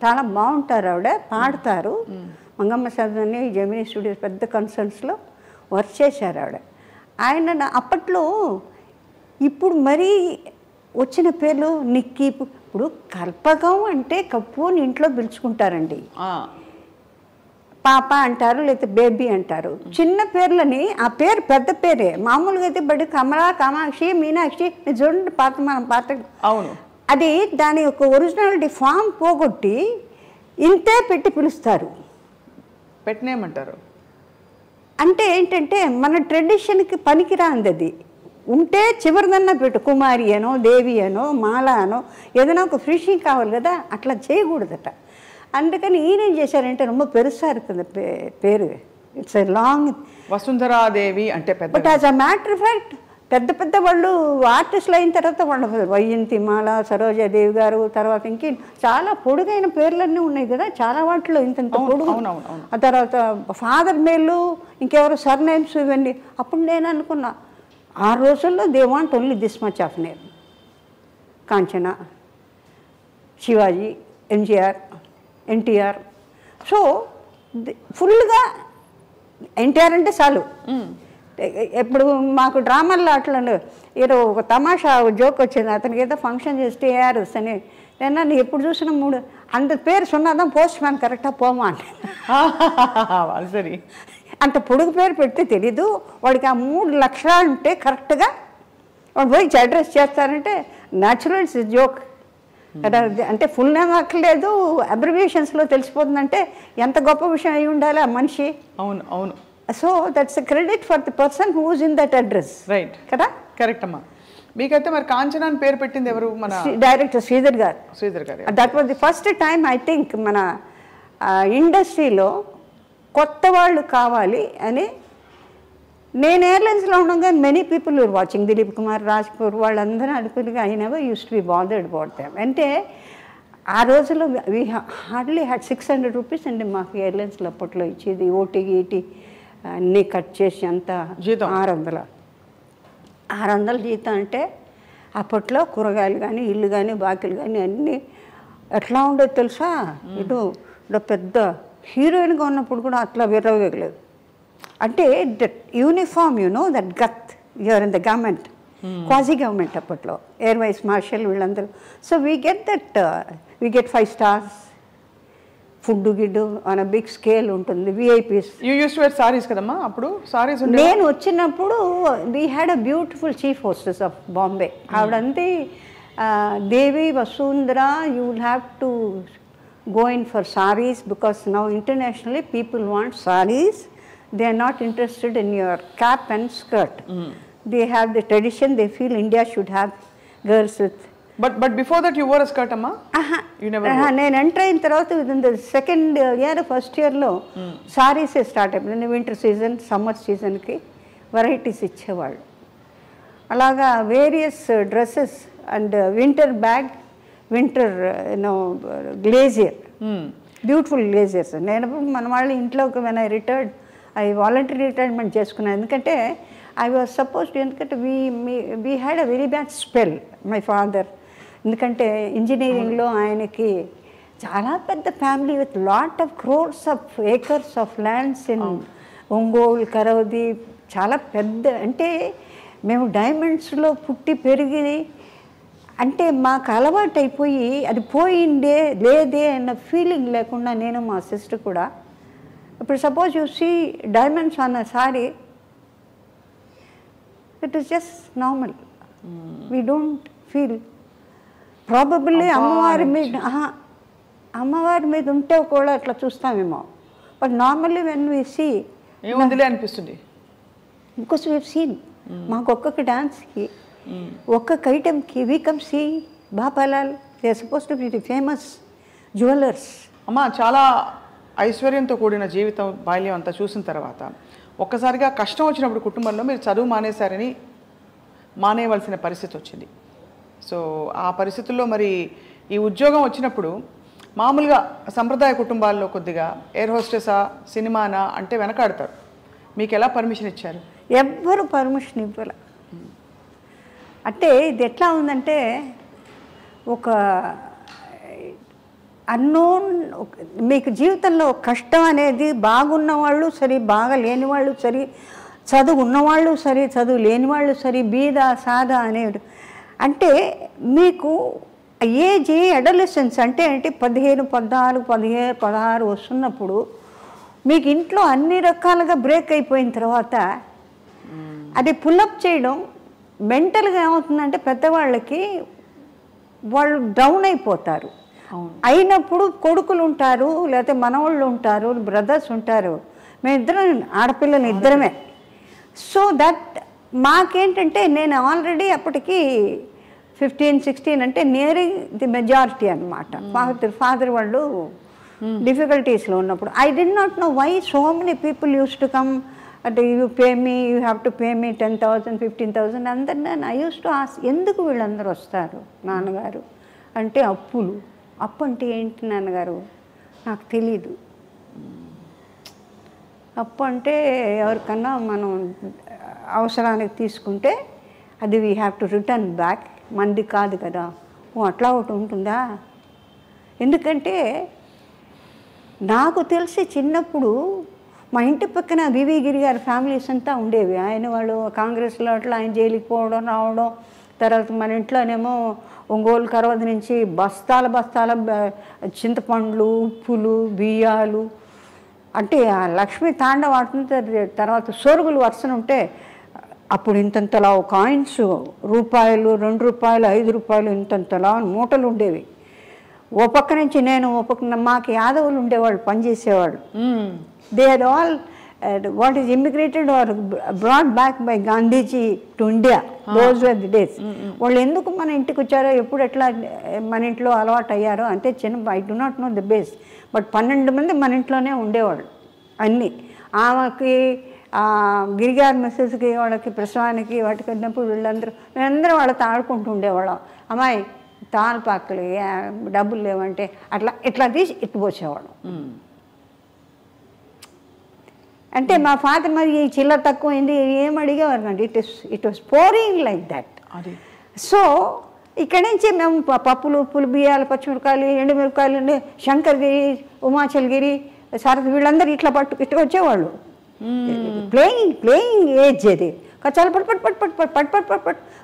చాలా బాగుంటారు ఆవిడ, పాడతారు. మంగమ్మ సదని జెమినీ స్టూడియోస్ పెద్ద కన్సర్న్స్లో వర్క్ చేశారు ఆవిడ. ఆయన అప్పట్లో ఇప్పుడు మరీ వచ్చిన పేర్లు నిక్కీ, ఇప్పుడు కల్పకం అంటే కప్పు అని ఇంట్లో పిలుచుకుంటారండి, పాప అంటారు, లేకపోతే బేబీ అంటారు. చిన్న పేర్లని ఆ పేరు పెద్ద పేరే, మామూలుగా అయితే బడి కమలా, కామాక్షి, మీనాక్షి చూడండి మనం పాత. అవును, అది దాని యొక్క ఒరిజినాలిటీ ఫామ్ పోగొట్టి ఇంతే పెట్టి పిలుస్తారు. పెట్టినేమంటారు అంటే ఏంటంటే మన ట్రెడిషన్కి పనికిరాంది. అది ఉంటే చివరిదన్నా పెట్టు, కుమారి అనో, దేవి అనో, మాల అనో, ఏదైనా ఒక ఫినిషింగ్ కావాలి కదా, అట్లా చేయకూడదట. అందుకని ఈయనేం చేశారంటే ரொம்ப పెరుసా இருக்குது పేరు, ఇట్స్ ఎ లాంగ్. వసుంధరాదేవి అంటే పెద్ద. But as a matter of fact పెద్ద వాళ్ళు ఆర్టిస్టులు అయిన తర్వాత వాళ్ళ వైజయంతి మాల, సరోజాదేవి గారు, తర్వాత ఇంకే చాలా పొడుగైన పేర్లన్నీ ఉన్నాయి కదా, చాలా వాటిలో ఇంత పొడుగు. ఆ తర్వాత ఫాదర్ మేలు, ఇంకెవరు సర్నేమ్స్, ఇవన్నీ. అప్పుడు నేను అనుకున్నా ఆ రోజుల్లో they want only this much of name. Kanchana, Shivaji, MGR, NTR. So ఫుల్గా ఎన్టీఆర్ అంటే చాలు. ఇప్పుడు మాకు డ్రామాల్లో అట్లా ఏదో ఒక తమాషా జోక్ వచ్చింది, అతనికి ఏదో ఫంక్షన్ చేస్తే ఏఆర్ వస్తానే నేను ఎప్పుడు చూసినా 3 అంత పేరు సున్నాదాం పోస్ట్ మ్యాన్ కరెక్టాக పోమా అంటే సరే అంత పొడుగు పేరు పెడితే తెలీదు వాడికి. ఆ 3 లక్షణాలు ఉంటే కరెక్ట్గా వాడు పోయి అడ్రస్ చేస్తారంటే న్యాచురల్ ఇట్స్ జోక్. అంటే ఫుల్ నేమ్ అక్కర్లేదు, అబ్రివియేషన్స్లో తెలిసిపోతుందంటే ఎంత గొప్ప విషయం అయి ఉండాలి ఆ మనిషి. అవును అవును. So that's a credit for the person who is in that address. Right కదా. కరెక్ట్ అమ్మా. మీకైతే మరి కాంచన అని పేరు పెట్టింది ఎవరు? మన డైరెక్టర్ శ్రీధర్ గారు. శ్రీధర్ గారు. That was the first time I think మన ఇండస్ట్రీలో కొత్త వాళ్ళు కావాలి అని. నేను ఎయిర్లైన్స్లో ఉండగా many people you're watching, Dilip Kumar, Raj Kapoor వాళ్ళందరూ అనుకుని I never use to B bothered about them. అంటే ఆ రోజుల్లో వీ హార్డ్లీ హ్యాడ్ 600 రూపీస్ అండి మాకు ఎయిర్లైన్స్లో అప్పట్లో ఇచ్చేది. ఓటీ గీటీ అన్నీ కట్ చేసి అంతా జీతం 600 జీతం. అంటే అప్పట్లో కూరగాయలు కానీ ఇల్లు కానీ బాకీలు కానీ అన్నీ ఎట్లా ఉండేది తెలుసా. ఇటు పెద్ద హీరోయిన్గా ఉన్నప్పుడు కూడా అట్లా విరవగలేదు. అంటే that uniform that got you're in the government, quasi government అప్పట్లో, ఎయిర్ వైస్ మార్షల్ వీళ్ళందరూ. So we get 5 stars, food గిడ్డు ఆన్ అ బిగ్ స్కేల్ ఉంటుంది, VIPs. You use to wear saris కదమ్మా అప్పుడు? సారీస్ నేను వచ్చినప్పుడు we had a beautiful chief hostess of Bombay. ఆవిడంతే Devi Vasundhara, you will have to go in for sarees because now internationally people want sarees. They are not interested in your cap and skirt. They have the tradition, they feel India should have girls with. But before that you wore a skirt amma? You never wore? నేను enter అయిన తర్వాత within the second year first ఇయర్లో saris start అయిపోయింది. Winter season, summer సీజన్కి varieties ఇచ్చేవాళ్ళు. అలాగా various dresses and winter bag, winter glazier, beautiful glaziers. నేను మన వాళ్ళ ఇంట్లోకి when I retired, I voluntary retirement చేసుకున్నాను. ఎందుకంటే ఐ వాజ్ సపోజ్డ్, ఎందుకంటే we had a very bad spell my father. ఎందుకంటే ఇంజనీరింగ్లో ఆయనకి చాలా పెద్ద family with lot of crores of acres of lands in Ongole, కరవది, చాలా పెద్ద. అంటే మేము డైమండ్స్లో పుట్టి పెరిగి, అంటే మాకు అలవాటు అయిపోయి అది పోయిందే లేదే అన్న ఫీలింగ్ లేకుండా నేను మా సిస్టర్ కూడా. ఇప్పుడు సపోజ్ యూ సీ డైమండ్స్ అన్న sari, it is just normal, we don't feel. Probably అమ్మవారి మీద ఉంటే కూడా అట్లా చూస్తామేమో, but normally when we see ఏముందిలే అనిపిస్తుంది. బికాస్ వీ సీన్ మాకు ఒక్కొక్క డాన్స్కి ఒక్కొక్క ఐటెంకి we come see Bapalal, they are suppose to be the famous jewellers. అమ్మ చాలా ఐశ్వర్యంతో కూడిన జీవితం, బాల్యం అంతా చూసిన తర్వాత ఒక్కసారిగా కష్టం వచ్చినప్పుడు కుటుంబంలో మీరు చదువు మానేశారని మానేయవలసిన పరిస్థితి వచ్చింది. సో ఆ పరిస్థితుల్లో మరి ఈ ఉద్యోగం వచ్చినప్పుడు మామూలుగా సంప్రదాయ కుటుంబాల్లో కొద్దిగా ఎయిర్ హోస్టెసా, సినిమానా అంటే వెనకాడతారు. మీకు ఎలా పర్మిషన్ ఇచ్చారు? ఎవ్వరు పర్మిషన్ ఇవ్వాలి. అంటే ఇది ఎట్లా ఉందంటే ఒక అన్నోన్, మీకు జీవితంలో కష్టం అనేది బాగున్న వాళ్ళు సరే, బాగా లేని వాళ్ళు సరే, చదువు ఉన్నవాళ్ళు సరే, చదువు లేని వాళ్ళు సరే, బీద సాదా అనేది. అంటే మీకు ఏజ్ అడోలెసెన్స్ అంటే ఏంటి, 15, 14, 15, 16 వస్తున్నప్పుడు మీకు ఇంట్లో అన్ని రకాలుగా బ్రేక్ అయిపోయిన తర్వాత అది పుల్అప్ చేయడం మెంటల్గా ఏమవుతుందంటే పెద్దవాళ్ళకి వాళ్ళు డౌన్ అయిపోతారు. అయినప్పుడు కొడుకులు ఉంటారు, లేకపోతే మనవాళ్ళు ఉంటారు, బ్రదర్స్ ఉంటారు, మేమిద్దరం ఆడపిల్లలు ఇద్దరమే. సో దట్ మాకేంటంటే నేను ఆల్రెడీ అప్పటికి 15, 16 అంటే నియరింగ్ ది మెజారిటీ అనమాట. ఫాదర్ వాళ్ళు డిఫికల్టీస్లో ఉన్నప్పుడు I did not know why so many people use to come అంటే you pay me, you have to pay me 10,000, 15,000 అందరినీ. ఐ యూస్ టు ఆస్క్ ఎందుకు వీళ్ళందరూ వస్తారు నాన్నగారు అంటే, అప్పులు. అప్పు అంటే ఏంటి నాన్నగారు నాకు తెలీదు. అప్పు అంటే ఎవరికన్నా మనం అవసరానికి తీసుకుంటే అది we have to return back, మంది కాదు కదా. అట్లా ఒకటి ఉంటుందా? ఎందుకంటే నాకు తెలిసి చిన్నప్పుడు మా ఇంటి పక్కన వివి గిరి గారి ఫ్యామిలీస్ అంతా ఉండేవి. ఆయన వాళ్ళు కాంగ్రెస్లో అట్లా ఆయన జైలుకి పోవడం రావడం. తర్వాత మన ఇంట్లోనేమో ఒంగోలు కరవది నుంచి బస్తాల చింతపండ్లు, ఉప్పులు, బియ్యాలు, అంటే ఆ లక్ష్మీ తాండవం ఆడుతుంది. తర్వాత సొరుగులు వరుసన ఉంటే అప్పుడు ఇంతంతలా కాయిన్స్, రూపాయలు, 2 రూపాయలు, 5 రూపాయలు ఇంతంతలా మూటలు ఉండేవి. ఓ పక్క నుంచి నేను, ఓ పక్కన మాకు యాదవులు ఉండేవాళ్ళు, పనిచేసేవాళ్ళు. They are all what is immigrated or brought back by Gandhiji to India. Those were the days. వాళ్ళు ఎందుకు మన ఇంటికి వచ్చారో, ఎప్పుడు ఎట్లా మన ఇంట్లో అలవాటు అయ్యారో అంటే I do not know the base. But 12 మంది మన ఇంట్లోనే ఉండేవాళ్ళు. అన్నీ ఆమెకి, గిరిగారి మెసేజ్కి, వాళ్ళకి ప్రసవానికి, వాటికి వెళ్ళినప్పుడు మేమందరం వాళ్ళతో ఆడుకుంటూ ఉండేవాళ్ళం. అమ్మాయి తాళపాకలు, డబ్బులు లేవంటే ఇట్లా తీసి పోసేవాళ్ళం. అంటే మా ఫాదర్ మరి ఈ చిల్లర తక్కువైంది ఏం అడిగేవారు అండి. It was pouring like that. So ఇక్కడి నుంచి మేము పప్పులు, ఉప్పులు, బియ్యాలు, పచ్చిమిరకాయలు, ఎండుమిరకాయలు, శంకర్గిరి, ఉమాచల్గిరి, సారథి వీళ్ళందరూ ఇట్లా ఇట్లా వచ్చేవాళ్ళు. ప్లేయింగ్ ఏజ్ అది. చాలా పట్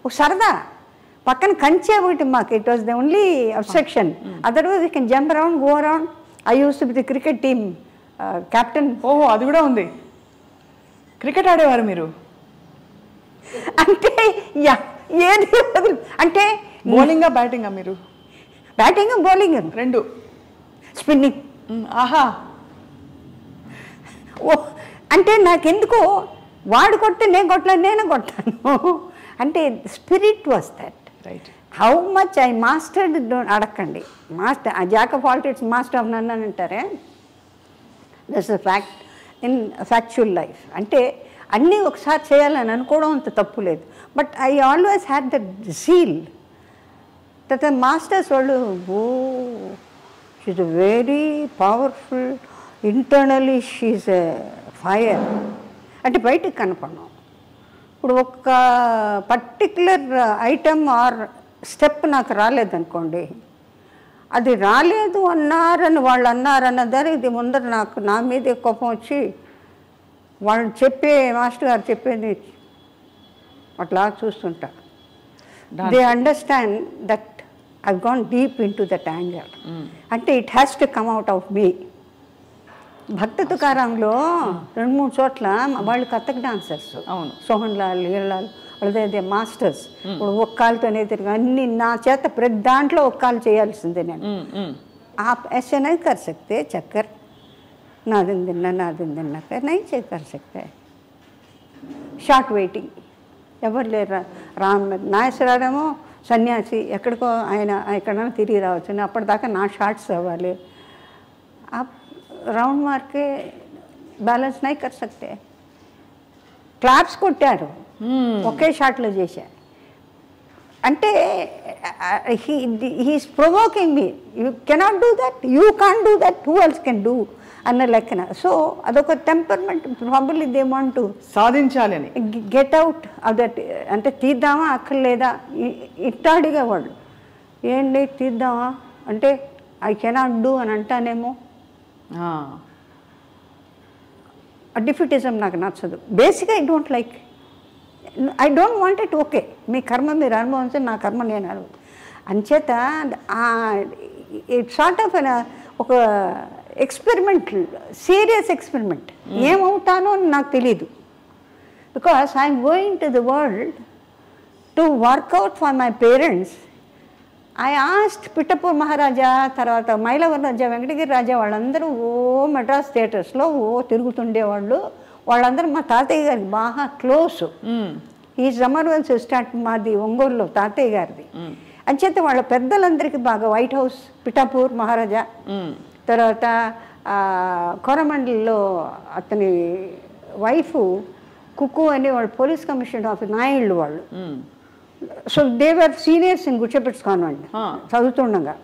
ఒక సరదా. పక్కన కంచే ఒకటి మాకు. It was the only obstruction. Otherwise you can jump around, go around. I use to be the cricket team captain. ఓహో, అది కూడా ఉంది. క్రికెట్ ఆడేవారు మీరు? అంటే ఏది అంటే బౌలింగా బ్యాటింగా మీరు? Batting, bowling 2. స్పిన్నింగ్. ఆహా. ఓ అంటే నాకెందుకో వాడు కొడితే నేను కొట్టలేదు, నేను కొట్టాను. అంటే spirit was that. Right. How much I mastered అడగండి. Master, a jack of all trades master of none అని అంటారే. That's a fact in factual life. అంటే అన్నీ ఒకసారి చేయాలని అనుకోవడం అంత తప్పు లేదు. But I always had that zeal. That the masters వాళ్ళు, she is very powerful, internally she is a fire. అంటే బయటికి కనపడడం. ఇప్పుడు ఒక పర్టిక్యులర్ ఐటమ్ ఆర్ స్టెప్ నాకు రాలేదనుకోండి, అది రాలేదు వాళ్ళు అన్నారన్న దాని ఇది ముందర నాకు నా మీదే కోపం వచ్చి వాళ్ళు మాస్టర్ గారు చెప్పేది అట్లా చూస్తుంటా. They understand that I've gone deep into that anger. అంటే it has to come out of me. Bhakta తుకారాంలో 2-3 చోట్ల వాళ్ళు కథక్ డాన్సర్స్. అవును. సోహన్ లాల్, లీలాల్ వాళ్ళదే మాస్టర్స్. ఇప్పుడు ఒక కాలుతోనే తిరిగి అన్ని నా చేత ప్రతి దాంట్లో ఒక కాలు చేయాల్సిందే నేను. आप ऐसे नहीं कर सकते चक्कर, ना दिन कर नहीं कर सकते. షార్ట్ వెయిటింగ్ ఎవరు లేరు. నాగేశ్వరరావేమో సన్యాసి, ఎక్కడికో ఆయన ఎక్కడైనా తిరిగి రావచ్చు. అప్పటిదాకా నా షార్ట్స్ అవ్వాలి. రౌండ్ మార్కే బ్యాలెన్స్ నై కర్ సక్తే. క్లాప్స్ కొట్టారు, ఒకే షాట్లో చేశారు. అంటే he's provoking me. You cannot do that, you can't do that, who else can do అన్న లెక్కన. సో అదొక temperament. Probably they want to సాధించాలి అని, గెట్ అవుట్ ఆఫ్ దట్. అంటే తీద్దామా అక్కర్లేదా ఇట్టాడిగా వాళ్ళు. ఏంటి తీద్దామా అంటే ఐ కెనాట్ డూ అని అంటానేమో. డిఫిటిజం నాకు నచ్చదు. బేసిక్గా I don't like, I don't want it. Okay, మీ కర్మ మీరు అనుభవించండి, నా కర్మ నేను అనుభవం. అంచేత ఇట్ సార్ట్ ఆఫ్ ఒక ఎక్స్పెరిమెంట్, సీరియస్ ఎక్స్పెరిమెంట్. ఏమవుతానో అని నాకు తెలీదు. Because I'm going to the world to work out for my parents. I asked Pittapur Maharaja, తర్వాత మైలవరం రాజా, వెంకటగిరి రాజా వాళ్ళందరూ మెడ్రాస్ థియేటర్స్లో తిరుగుతుండేవాళ్ళు. వాళ్ళందరూ మా తాతయ్య గారికి బాగా క్లోజ్. ఈ రమర్వెల్ సిస్టార్ట్ మాది ఒంగోలులో తాతయ్య గారిది. అంచేత వాళ్ళ పెద్దలందరికీ బాగా. వైట్ హౌస్ పిఠాపూర్ మహారాజా, తర్వాత కోరమండలిలో అతని వైఫ్ కుక్కు అని వాళ్ళు పోలీస్ కమిషనర్ ఆఫ్ నాయుళ్ళు వాళ్ళు. So they were seniors in Good Shepherds convent చదువుతుండగా.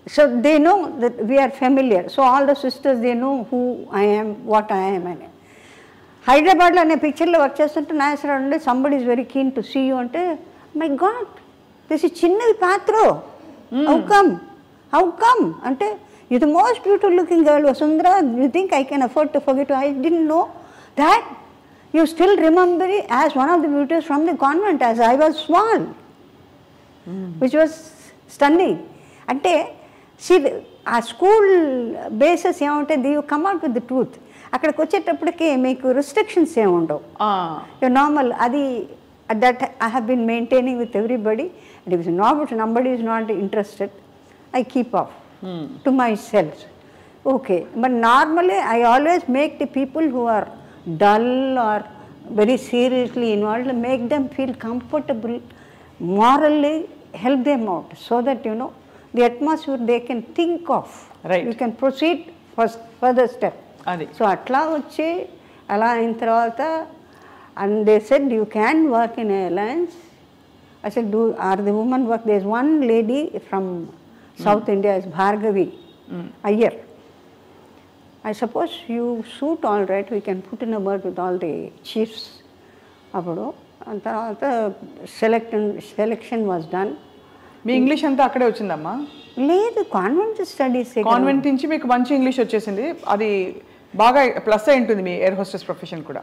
So they know that we are familiar. So all the sisters they know who I am, what I am అని. హైదరాబాద్లో అనే పిక్చర్లో వర్క్ చేస్తుంటే నాగేశ్వరరావు అంటే somebody is very keen to see you అంటే my God this is చిన్నది పాత్ర హౌ కమ్ అంటే you the most beautiful looking girl Vasundhara you think I can afford to forget I didn't know that you still remember as one of the beauties from the convent as I was small which was stunning అంటే ఆ school bases ఏముంటుంది you come out with the truth అక్కడికి వచ్చేటప్పటికి మీకు restrictions ఏమి ఉండవు normal అది that I have been maintaining with everybody and if nobody is not interested I keep off to my self okay but normally I always make the people who are dull are very seriously involved make them feel comfortable morally help them out so that you know the atmosphere they can think of. Right. You can proceed further step. Adi. So atla vachi ala ayin tarvata and they said you can work in airlines. I said are the women work? There is one lady from South India is Bhargavi Iyer. I suppose you suit all right. We can put in a word with all the chiefs. Appudu and tarvata selection was done. Me English అంతా అక్కడే వచ్చిందమ్మా? లేదు convent studies convent నుంచి మీకు మంచి English వచ్చేసింది, అది బాగా ప్లస్ అయి ఉంటుంది మీ ఎయిర్ హోస్టెస్ ప్రొఫెషన్ కూడా.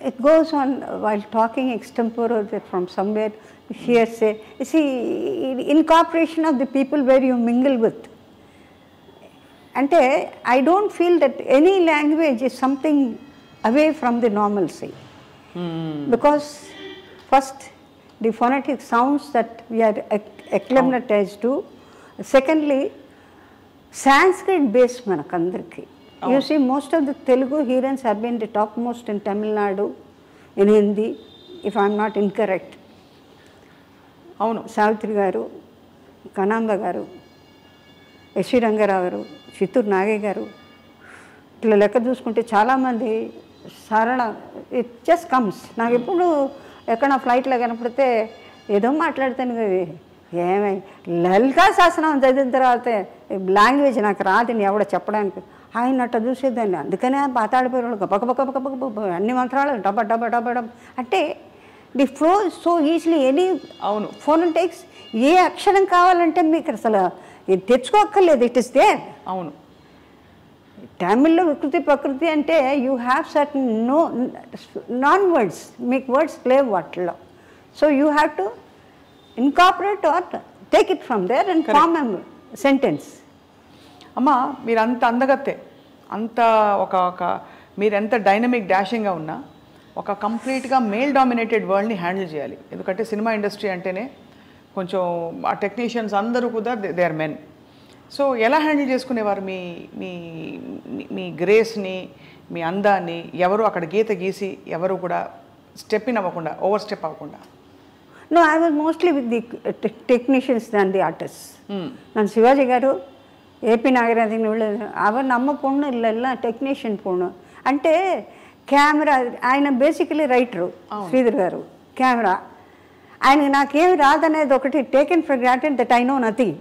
It goes on while talking extempore from somewhere hearsay. You see, incorporation of the people where you mingle with. Ante I don't feel that any language is something away from the normalcy. Because first the phonetic sounds that we are acclimatized to. Secondly, Sanskrit based manakandarki. You see, most of the Telugu heroines have been the topmost in Tamil Nadu, in Hindi, if I am not incorrect. Avunu Savitri garu, Kanamba garu, S.V. Rangarao garu, Chittur Nage garu. ఇట్లా లెక్క చూసుకుంటే చాలామంది సరళ it just comes. నాకు ఎప్పుడు ఎక్కడ ఫ్లైట్లో కనపడితే ఏదో మాట్లాడతాను కదా, ఏమై లలితా శాసనం చదివిన తర్వాత లాంగ్వేజ్ నాకు రాదని ఎవడో చెప్పడానికి ఆయన అట్ట చూసేదాన్ని. అందుకనే పాతాడిపోయారు గబగబగబగబ అన్ని మంత్రాలు డబ్బ డబ్బ డబ్బ డబ్బ అంటే the flow so easily any. అవును, ఫోనెటిక్స్ ఏ అక్షరం కావాలంటే మీకు అసలు తెచ్చుకోక్కర్లేదు, ఇట్ ఇస్ దేర్. అవును, తమిళ్లో వికృతి ప్రకృతి అంటే you have certain non words, మీకు వర్డ్స్ లేవు వాటిలో. So you have to incorporate or take it from there and form a sentence. అమ్మ మీరు అంత అందగత్తే, అంత ఒక మీరు ఎంత డైనమిక్ డాషింగ్గా ఉన్నా ఒక కంప్లీట్గా మేల్ డామినేటెడ్ వరల్డ్ని హ్యాండిల్ చేయాలి. ఎందుకంటే సినిమా ఇండస్ట్రీ అంటేనే కొంచెం ఆ టెక్నీషియన్స్ అందరూ కూడా దే ఆర్ మెన్. సో ఎలా హ్యాండిల్ చేసుకునేవారు మీ మీ మీ గ్రేస్ని, మీ అందాన్ని? ఎవరు అక్కడ గీత గీసి ఎవరు కూడా స్టెప్ ఇన్ అవ్వకుండా, ఓవర్ స్టెప్ అవ్వకుండా. No, I was mostly with the technicians than the artists. ನಾನು ಶಿವಾಜಿ గారు ఏపీ నాగరాజన్ ಅವರು ನಮ್ಮ పొన్ను ఇళ్ళ టెక్నీషియన్ పొన్ను అంటే కెమెరా. ఆయన బేసికలీ రైటరు శ్రీధర్ గారు, కెమెరా. ఆయన నాకేమి రాదనేది ఒకటి taken for granted that I know nothing.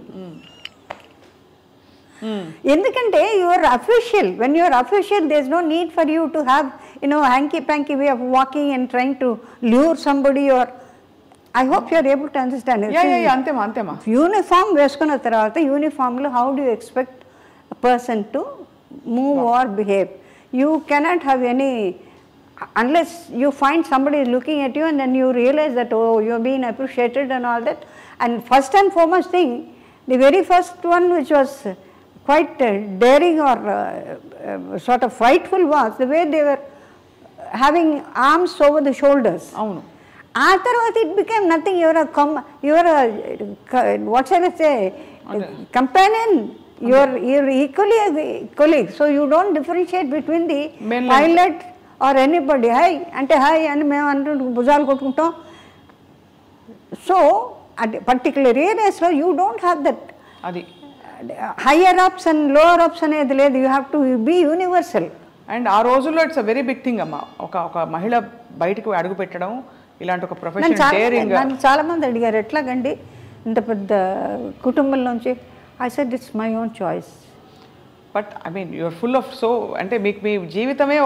ఎందుకంటే your official, when your official there is no need for you to have hanky panky way of walking and trying to lure somebody. Your I hope you are able to understand it. Yeah, antema. Uniform వేసుకున్న తర్వాత యూనిఫామ్లో how do you expect a person to move or behave? You cannot have any, unless you find somebody is looking at you and then you realize that oh, you are being appreciated and all that. And first and foremost thing, the very first one which was quite daring or sort of frightful was the way they were having arms over the shoulders. అవును. ఆ తర్వాత it became nothing. Your what shall I say companion, your equally colleague. So you don't differentiate between the pilot or anybody. Hi అంటే hi అని మేము అంటూ భుజాలు కొట్టుకుంటాం. So at particular ఏరియాస్లో యూ డోంట్ హ్యావ్ దట్. అది higher ups and lower ups అనేది లేదు. You have to be universal. And ఆ రోజుల్లో it's a very big thing అమ్మ, ఒక మహిళ బయటకు అడుగు పెట్టడం ఇలాంటి ఒక ప్రొఫెషన్. నన్ను చాలామంది అడిగారు ఎట్లాగండి ఇంత పెద్ద కుటుంబంలోంచి. I said it's my own choice. But I mean you're full of so అంటే మీకు మీ జీవితమే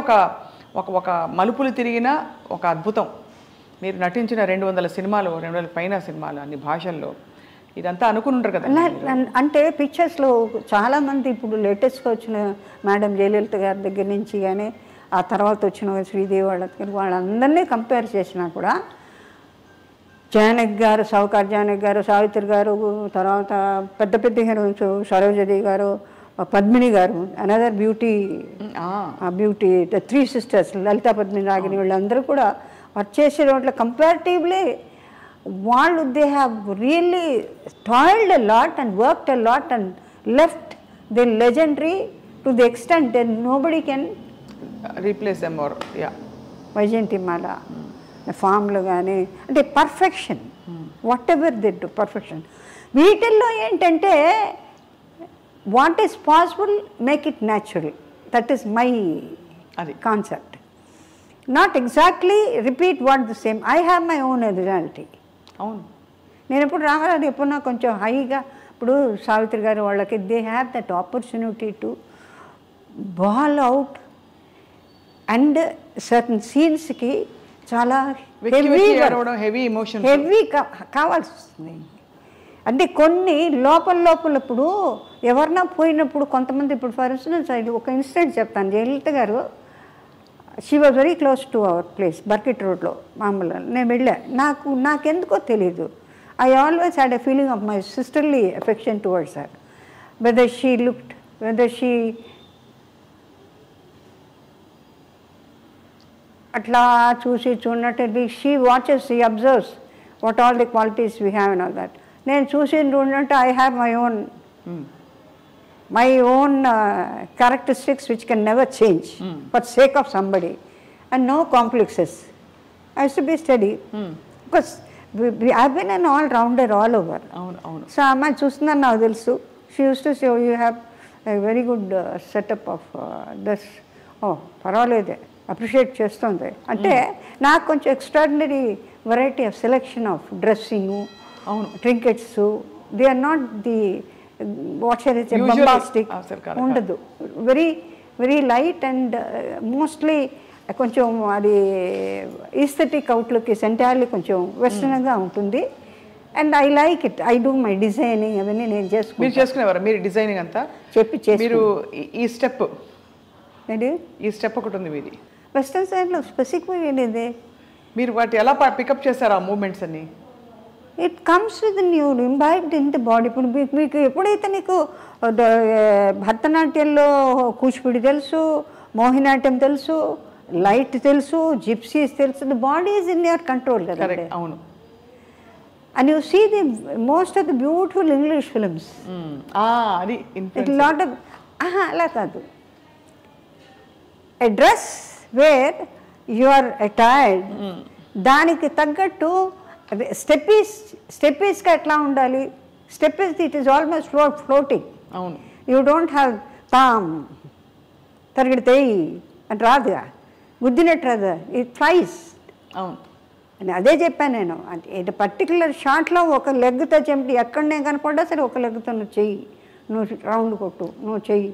ఒక మలుపులు తిరిగిన ఒక అద్భుతం. మీరు నటించిన 200 సినిమాలు, 200 పైన సినిమాలు, అన్ని భాషల్లో, ఇదంతా అనుకుని ఉంటారు కదా. అంటే పిక్చర్స్లో చాలామంది ఇప్పుడు లేటెస్ట్గా వచ్చిన మేడం జయలలిత గారి దగ్గర నుంచి కానీ ఆ తర్వాత వచ్చిన శ్రీదేవి వాళ్ళందరినీ కంపేర్ చేసినా కూడా జానకి గారు, సౌకార్ జానకి గారు, సావిత్రి గారు, తర్వాత పెద్ద పెద్ద హీరోయిన్స్ సరోజదేవి గారు, పద్మిని గారు, another beauty the 3 sisters Lalitha Padmini Ragini, వీళ్ళందరూ కూడా వర్క్ చేసే వాటిలో కంపారిటివ్లీ వాళ్ళు they have really toiled a lot and worked a lot and left the legendary to the extent then nobody can replace them or Vyjayanthimala ఫామ్లు కానీ అంటే perfection, what ever they do perfection. వీటిల్లో ఏంటంటే what is possible make it natural, that is my concept. Not exactly repeat what the same. I have my own originality. అవును, నేను ఎప్పుడు రాగాలి ఎప్పుడు నాకు కొంచెం హైగా, ఇప్పుడు సావిత్రి గారు వాళ్ళకి they have that opportunity to bawl out and certain సీన్స్కి చాలా హెవీ ఎమోషన్ కావాల్సి వస్తుంది. అంటే కొన్ని లోపల ఇప్పుడు ఎవరన్నా పోయినప్పుడు కొంతమంది, ఇప్పుడు ఫర్ ఇన్స్టెన్స్ ఒక ఇన్సిడెంట్ చెప్తాను. Jayalalithaa garu she was very close to our place Burkit రోడ్లో మామూలుగా నేను వెళ్ళా. నాకెందుకో తెలీదు, I always had a feeling of my sisterly affection towards her. Whether she looked, whether she అట్లా చూడనట్టు she watches, she observes what all the qualities we have and all that. నేను చూసినట్టు I have my own characteristics which can never change for sake of somebody, and no complexes. I used to be steady because I've been an all-rounder all over. So అమ్మాయి చూస్తుందని నాకు తెలుసు. She used to say, oh, you have a very good setup of this. Oh, పర్వాలేదే, appreciate చేస్తుంది. అంటే నాకు కొంచెం extraordinary variety of selection of dressing, trinkets, they are not the bombastic ఉండదు. Very very light and mostly కొంచెం అది aesthetic outlook is entirely కొంచెం వెస్టర్న్గా ఉంటుంది. And I like it. I do my designing అవన్నీ నేను చేసుకునేవారు. మీరు డిజైనింగ్ అంతా మీరు ఈ స్టెప్ ఒకటి ఉంది మీది వెస్టర్న్ సైడ్లో స్పెసిఫిక్గా ఏంటిది, మీరు వాటి ఎలా పికప్ చేస్తారు ఆ మూమెంట్స్ అన్ని? It comes with new imbibed in the body. ఇప్పుడు మీకు ఎప్పుడైతే నీకు భరతనాట్యంలో కూచిపూడి తెలుసు, మోహినాట్యం తెలుసు, లైట్ తెలుసు, జిప్సీస్ తెలుసు, the body is in your control కదా. అవును. And you see the most of the beautiful English films, అది లాట్ ఆఫ్ అలా కాదు. A dress where you are attired, దానికి తగ్గట్టు స్టెప్పీస్గా ఎట్లా ఉండాలి. Steps it is almost floating. అవును. యూ డోంట్ హ్యావ్ తామ్ తరిగిడితేయి అని రాదుగా, గుద్దినట్టు రాదు, ఇట్ ఫ్లైస్. అవును. అని అదే చెప్పాను నేను. అంటే పర్టికులర్ షాట్లో ఒక లెగ్తో చెంపి ఎక్కడనే కనపడ్డా సరే ఒక లెగ్తో నువ్వు చెయ్యి, నువ్వు రౌండ్ కొట్టు, నువ్వు చెయ్యి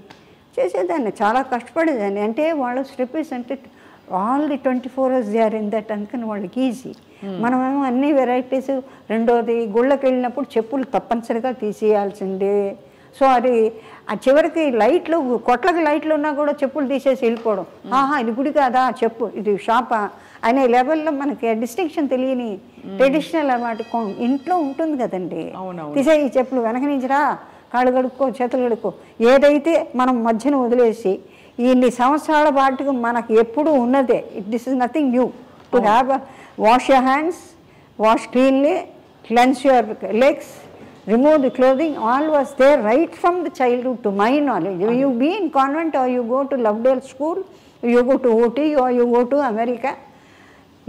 చేసేదాన్ని. చాలా కష్టపడేదాన్ని. అంటే వాళ్ళు స్టెప్పీస్ అంటే all the 24 hours they are in that, అందుకని వాళ్ళకి ఈజీ. మనమేమో అన్ని వెరైటీస్. రెండోది గుళ్ళకి వెళ్ళినప్పుడు చెప్పులు తప్పనిసరిగా తీసేయాల్సిందే. సో అది ఆ చివరికి లైట్లు, కొట్లకి లైట్లు ఉన్నా కూడా చెప్పులు తీసేసి వెళ్ళిపోవడం. ఇది గుడి కాదా, చెప్పు ఇది షాపా అనే లెవెల్లో మనకి డిస్టింక్షన్ తెలియని ట్రెడిషనల్ అన్నమాట ఇంట్లో ఉంటుంది కదండి. తీసే ఈ చెప్పులు వెనక నుంచిరా, కాళ్ళు కడుక్కో, చేతులు కడుక్కో. ఏదైతే మనం మధ్యన వదిలేసి ఇన్ని సంవత్సరాల పాటుకు మనకు ఎప్పుడు ఉన్నదే. This is nothing new to have wash your hands, wash cleanly, cleanse your legs, remove the clothing, all was there right from the childhood to my knowledge. You be in convent or you go to Lovedale school, you go to OT or you go to America.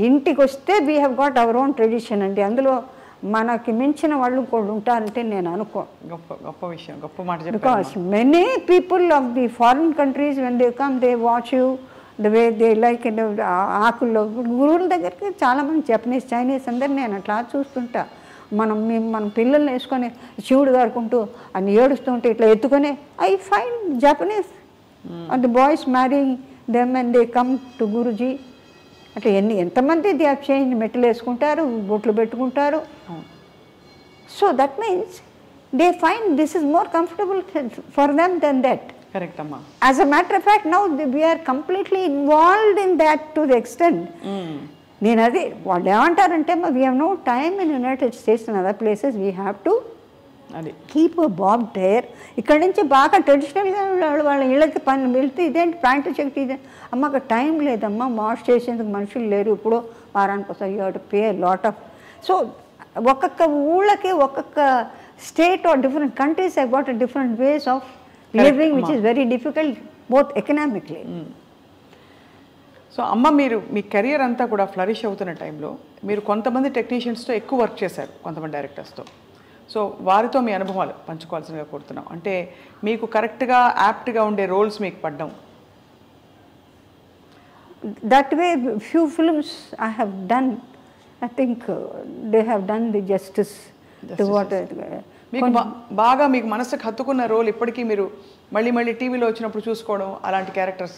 ఇంటికి వస్తే we have got our own tradition అండి. అందులో మనకి మించిన వాళ్ళు కూడా ఉంటారంటే నేను అనుకో. గొప్ప విషయం, గొప్ప మాట చెప్పారు. Because many people of the foreign countries when they come they watch you the way they like. ఆకుల్లో గురువుల దగ్గరికి చాలామంది జపనీస్, చైనీస్ అందరు నేను అట్లా చూస్తుంటా. మన పిల్లల్ని వేసుకొని శివుడు గారుకుంటూ అని ఏడుస్తుంటే ఇట్లా ఎత్తుకొని I find Japanese and the boys marrying them and they come to Guruji. అట్లా ఎంతమంది దే హావ్ చేంజ్, మెట్లు వేసుకుంటారు, బొట్లు పెట్టుకుంటారు. So that means they find this is more comfortable for them than that. Correct అమ్మా. As a matter of fact now we are completely involved in that to the extent. నేను అది వాళ్ళు ఏమంటారంటే we have no time in United States and other places, we have to అది keep Bob tyre. ఇక్కడ నుంచి బాగా ట్రెడిషనల్గా వాళ్ళ ఇళ్ళకి పని వెళ్తే ఇదేంటి ప్యాంటు చెక్కి ఇదే అమ్మ అక్కడ టైం లేదమ్మా, వాష్ చేసేందుకు మనుషులు లేరు, ఇప్పుడు వారానికి వస్తారు, you have to pay lot of. So ఒక్కొక్క ఊళ్ళకి ఒక్కొక్క state or different countries have got different ways of living which is very difficult both economically. So అమ్మ, మీరు మీ కెరియర్ అంతా కూడా ఫ్లరిష్ అవుతున్న టైంలో మీరు కొంతమంది టెక్నీషియన్స్తో ఎక్కువ వర్క్ చేశారు, కొంతమంది డైరెక్టర్స్తో. సో వారితో మీ అనుభవాలు పంచుకోవాల్సిందిగా కోరుతున్నాం. అంటే మీకు కరెక్ట్గా యాప్ట్గా ఉండే రోల్స్ మీకు పడ్డం. That way few films I have done, I think they have done the justice to what. మీకు బాగా మీకు మనసుకు హత్తుకున్న రోల్ ఇప్పటికీ మీరు మళ్ళీ మళ్ళీ టీవీలో వచ్చినప్పుడు చూసుకోవడం, అలాంటి క్యారెక్టర్స్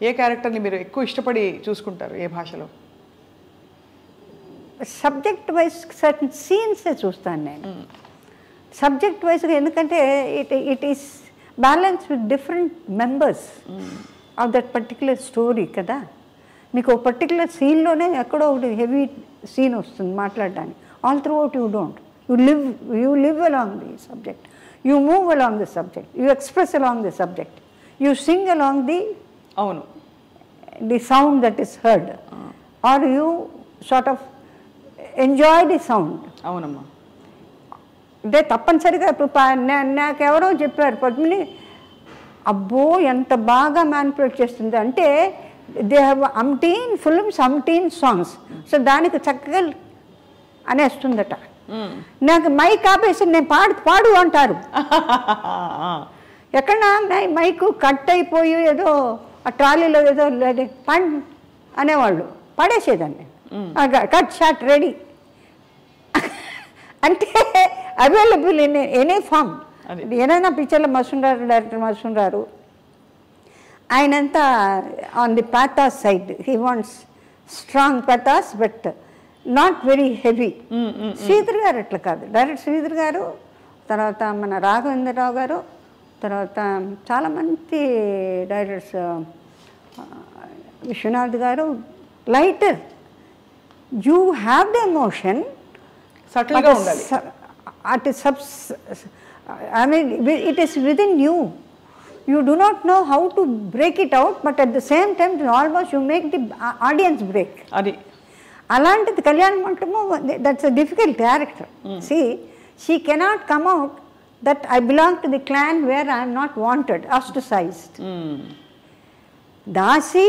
ఏ క్యారెక్టర్ని మీరు ఎక్కువ ఇష్టపడి చూసుకుంటారు, ఏ భాషలో? సబ్జెక్ట్ వైజ్ సర్టన్ సీన్సే చూస్తాను నేను, సబ్జెక్ట్ వైజ్గా. ఎందుకంటే it is balance with different members of that particular story కదా. మీకు ఒక పర్టికులర్ సీన్లోనే ఎక్కడో ఒకటి హెవీ సీన్ వస్తుంది మాట్లాడడానికి. All through out you don't, you live along the subject, you move along the subject, you express along the subject, you sing along the sound that is heard, or you sort of enjoy the sound. అవునమ్మా. అంటే తప్పనిసరిగా ఇప్పుడు నాకెవరో చెప్పారు పద్మిని, అబ్బో ఎంత బాగా manipulate చేస్తుంది అంటే they have 18 films 18 songs. So దానికి చక్కగా అనేస్తుందట. నాకు మైక్ ఆపేసి నేను పాడు అంటారు. ఎక్కడ మైకు కట్ అయిపోయి ఏదో ఆ ట్రాలీలో ఏదో పండ్ అనేవాళ్ళు, పడేసేదాన్ని. కట్ షాట్ రెడీ అంటే అవైలబుల్ ఇన్ ఎనీ ఫామ్. ఏదైనా పిక్చర్లో మసూన్ డైరెక్టర్ మసూన్ గారు ఆయనంతా on the pathos side, he wants strong pathos but not very heavy. Sridhar garu అట్లా కాదు, డైరెక్ట్ శ్రీధర్ గారు, తర్వాత మన రాఘవేంద్రరావు గారు, తర్వాత చాలామంది directors, Viswanath garu, lighter. You have the emotion, సటిల్గా ఉండాలి. I mean, it is within you. You do not know how to break it out, but at the same time, almost you make the audience break. అది అలాంటిది Kalyana Mantapamu, that's a difficult character. See, she cannot come out that I belong to the clan where I am not wanted, ostracized. Dasi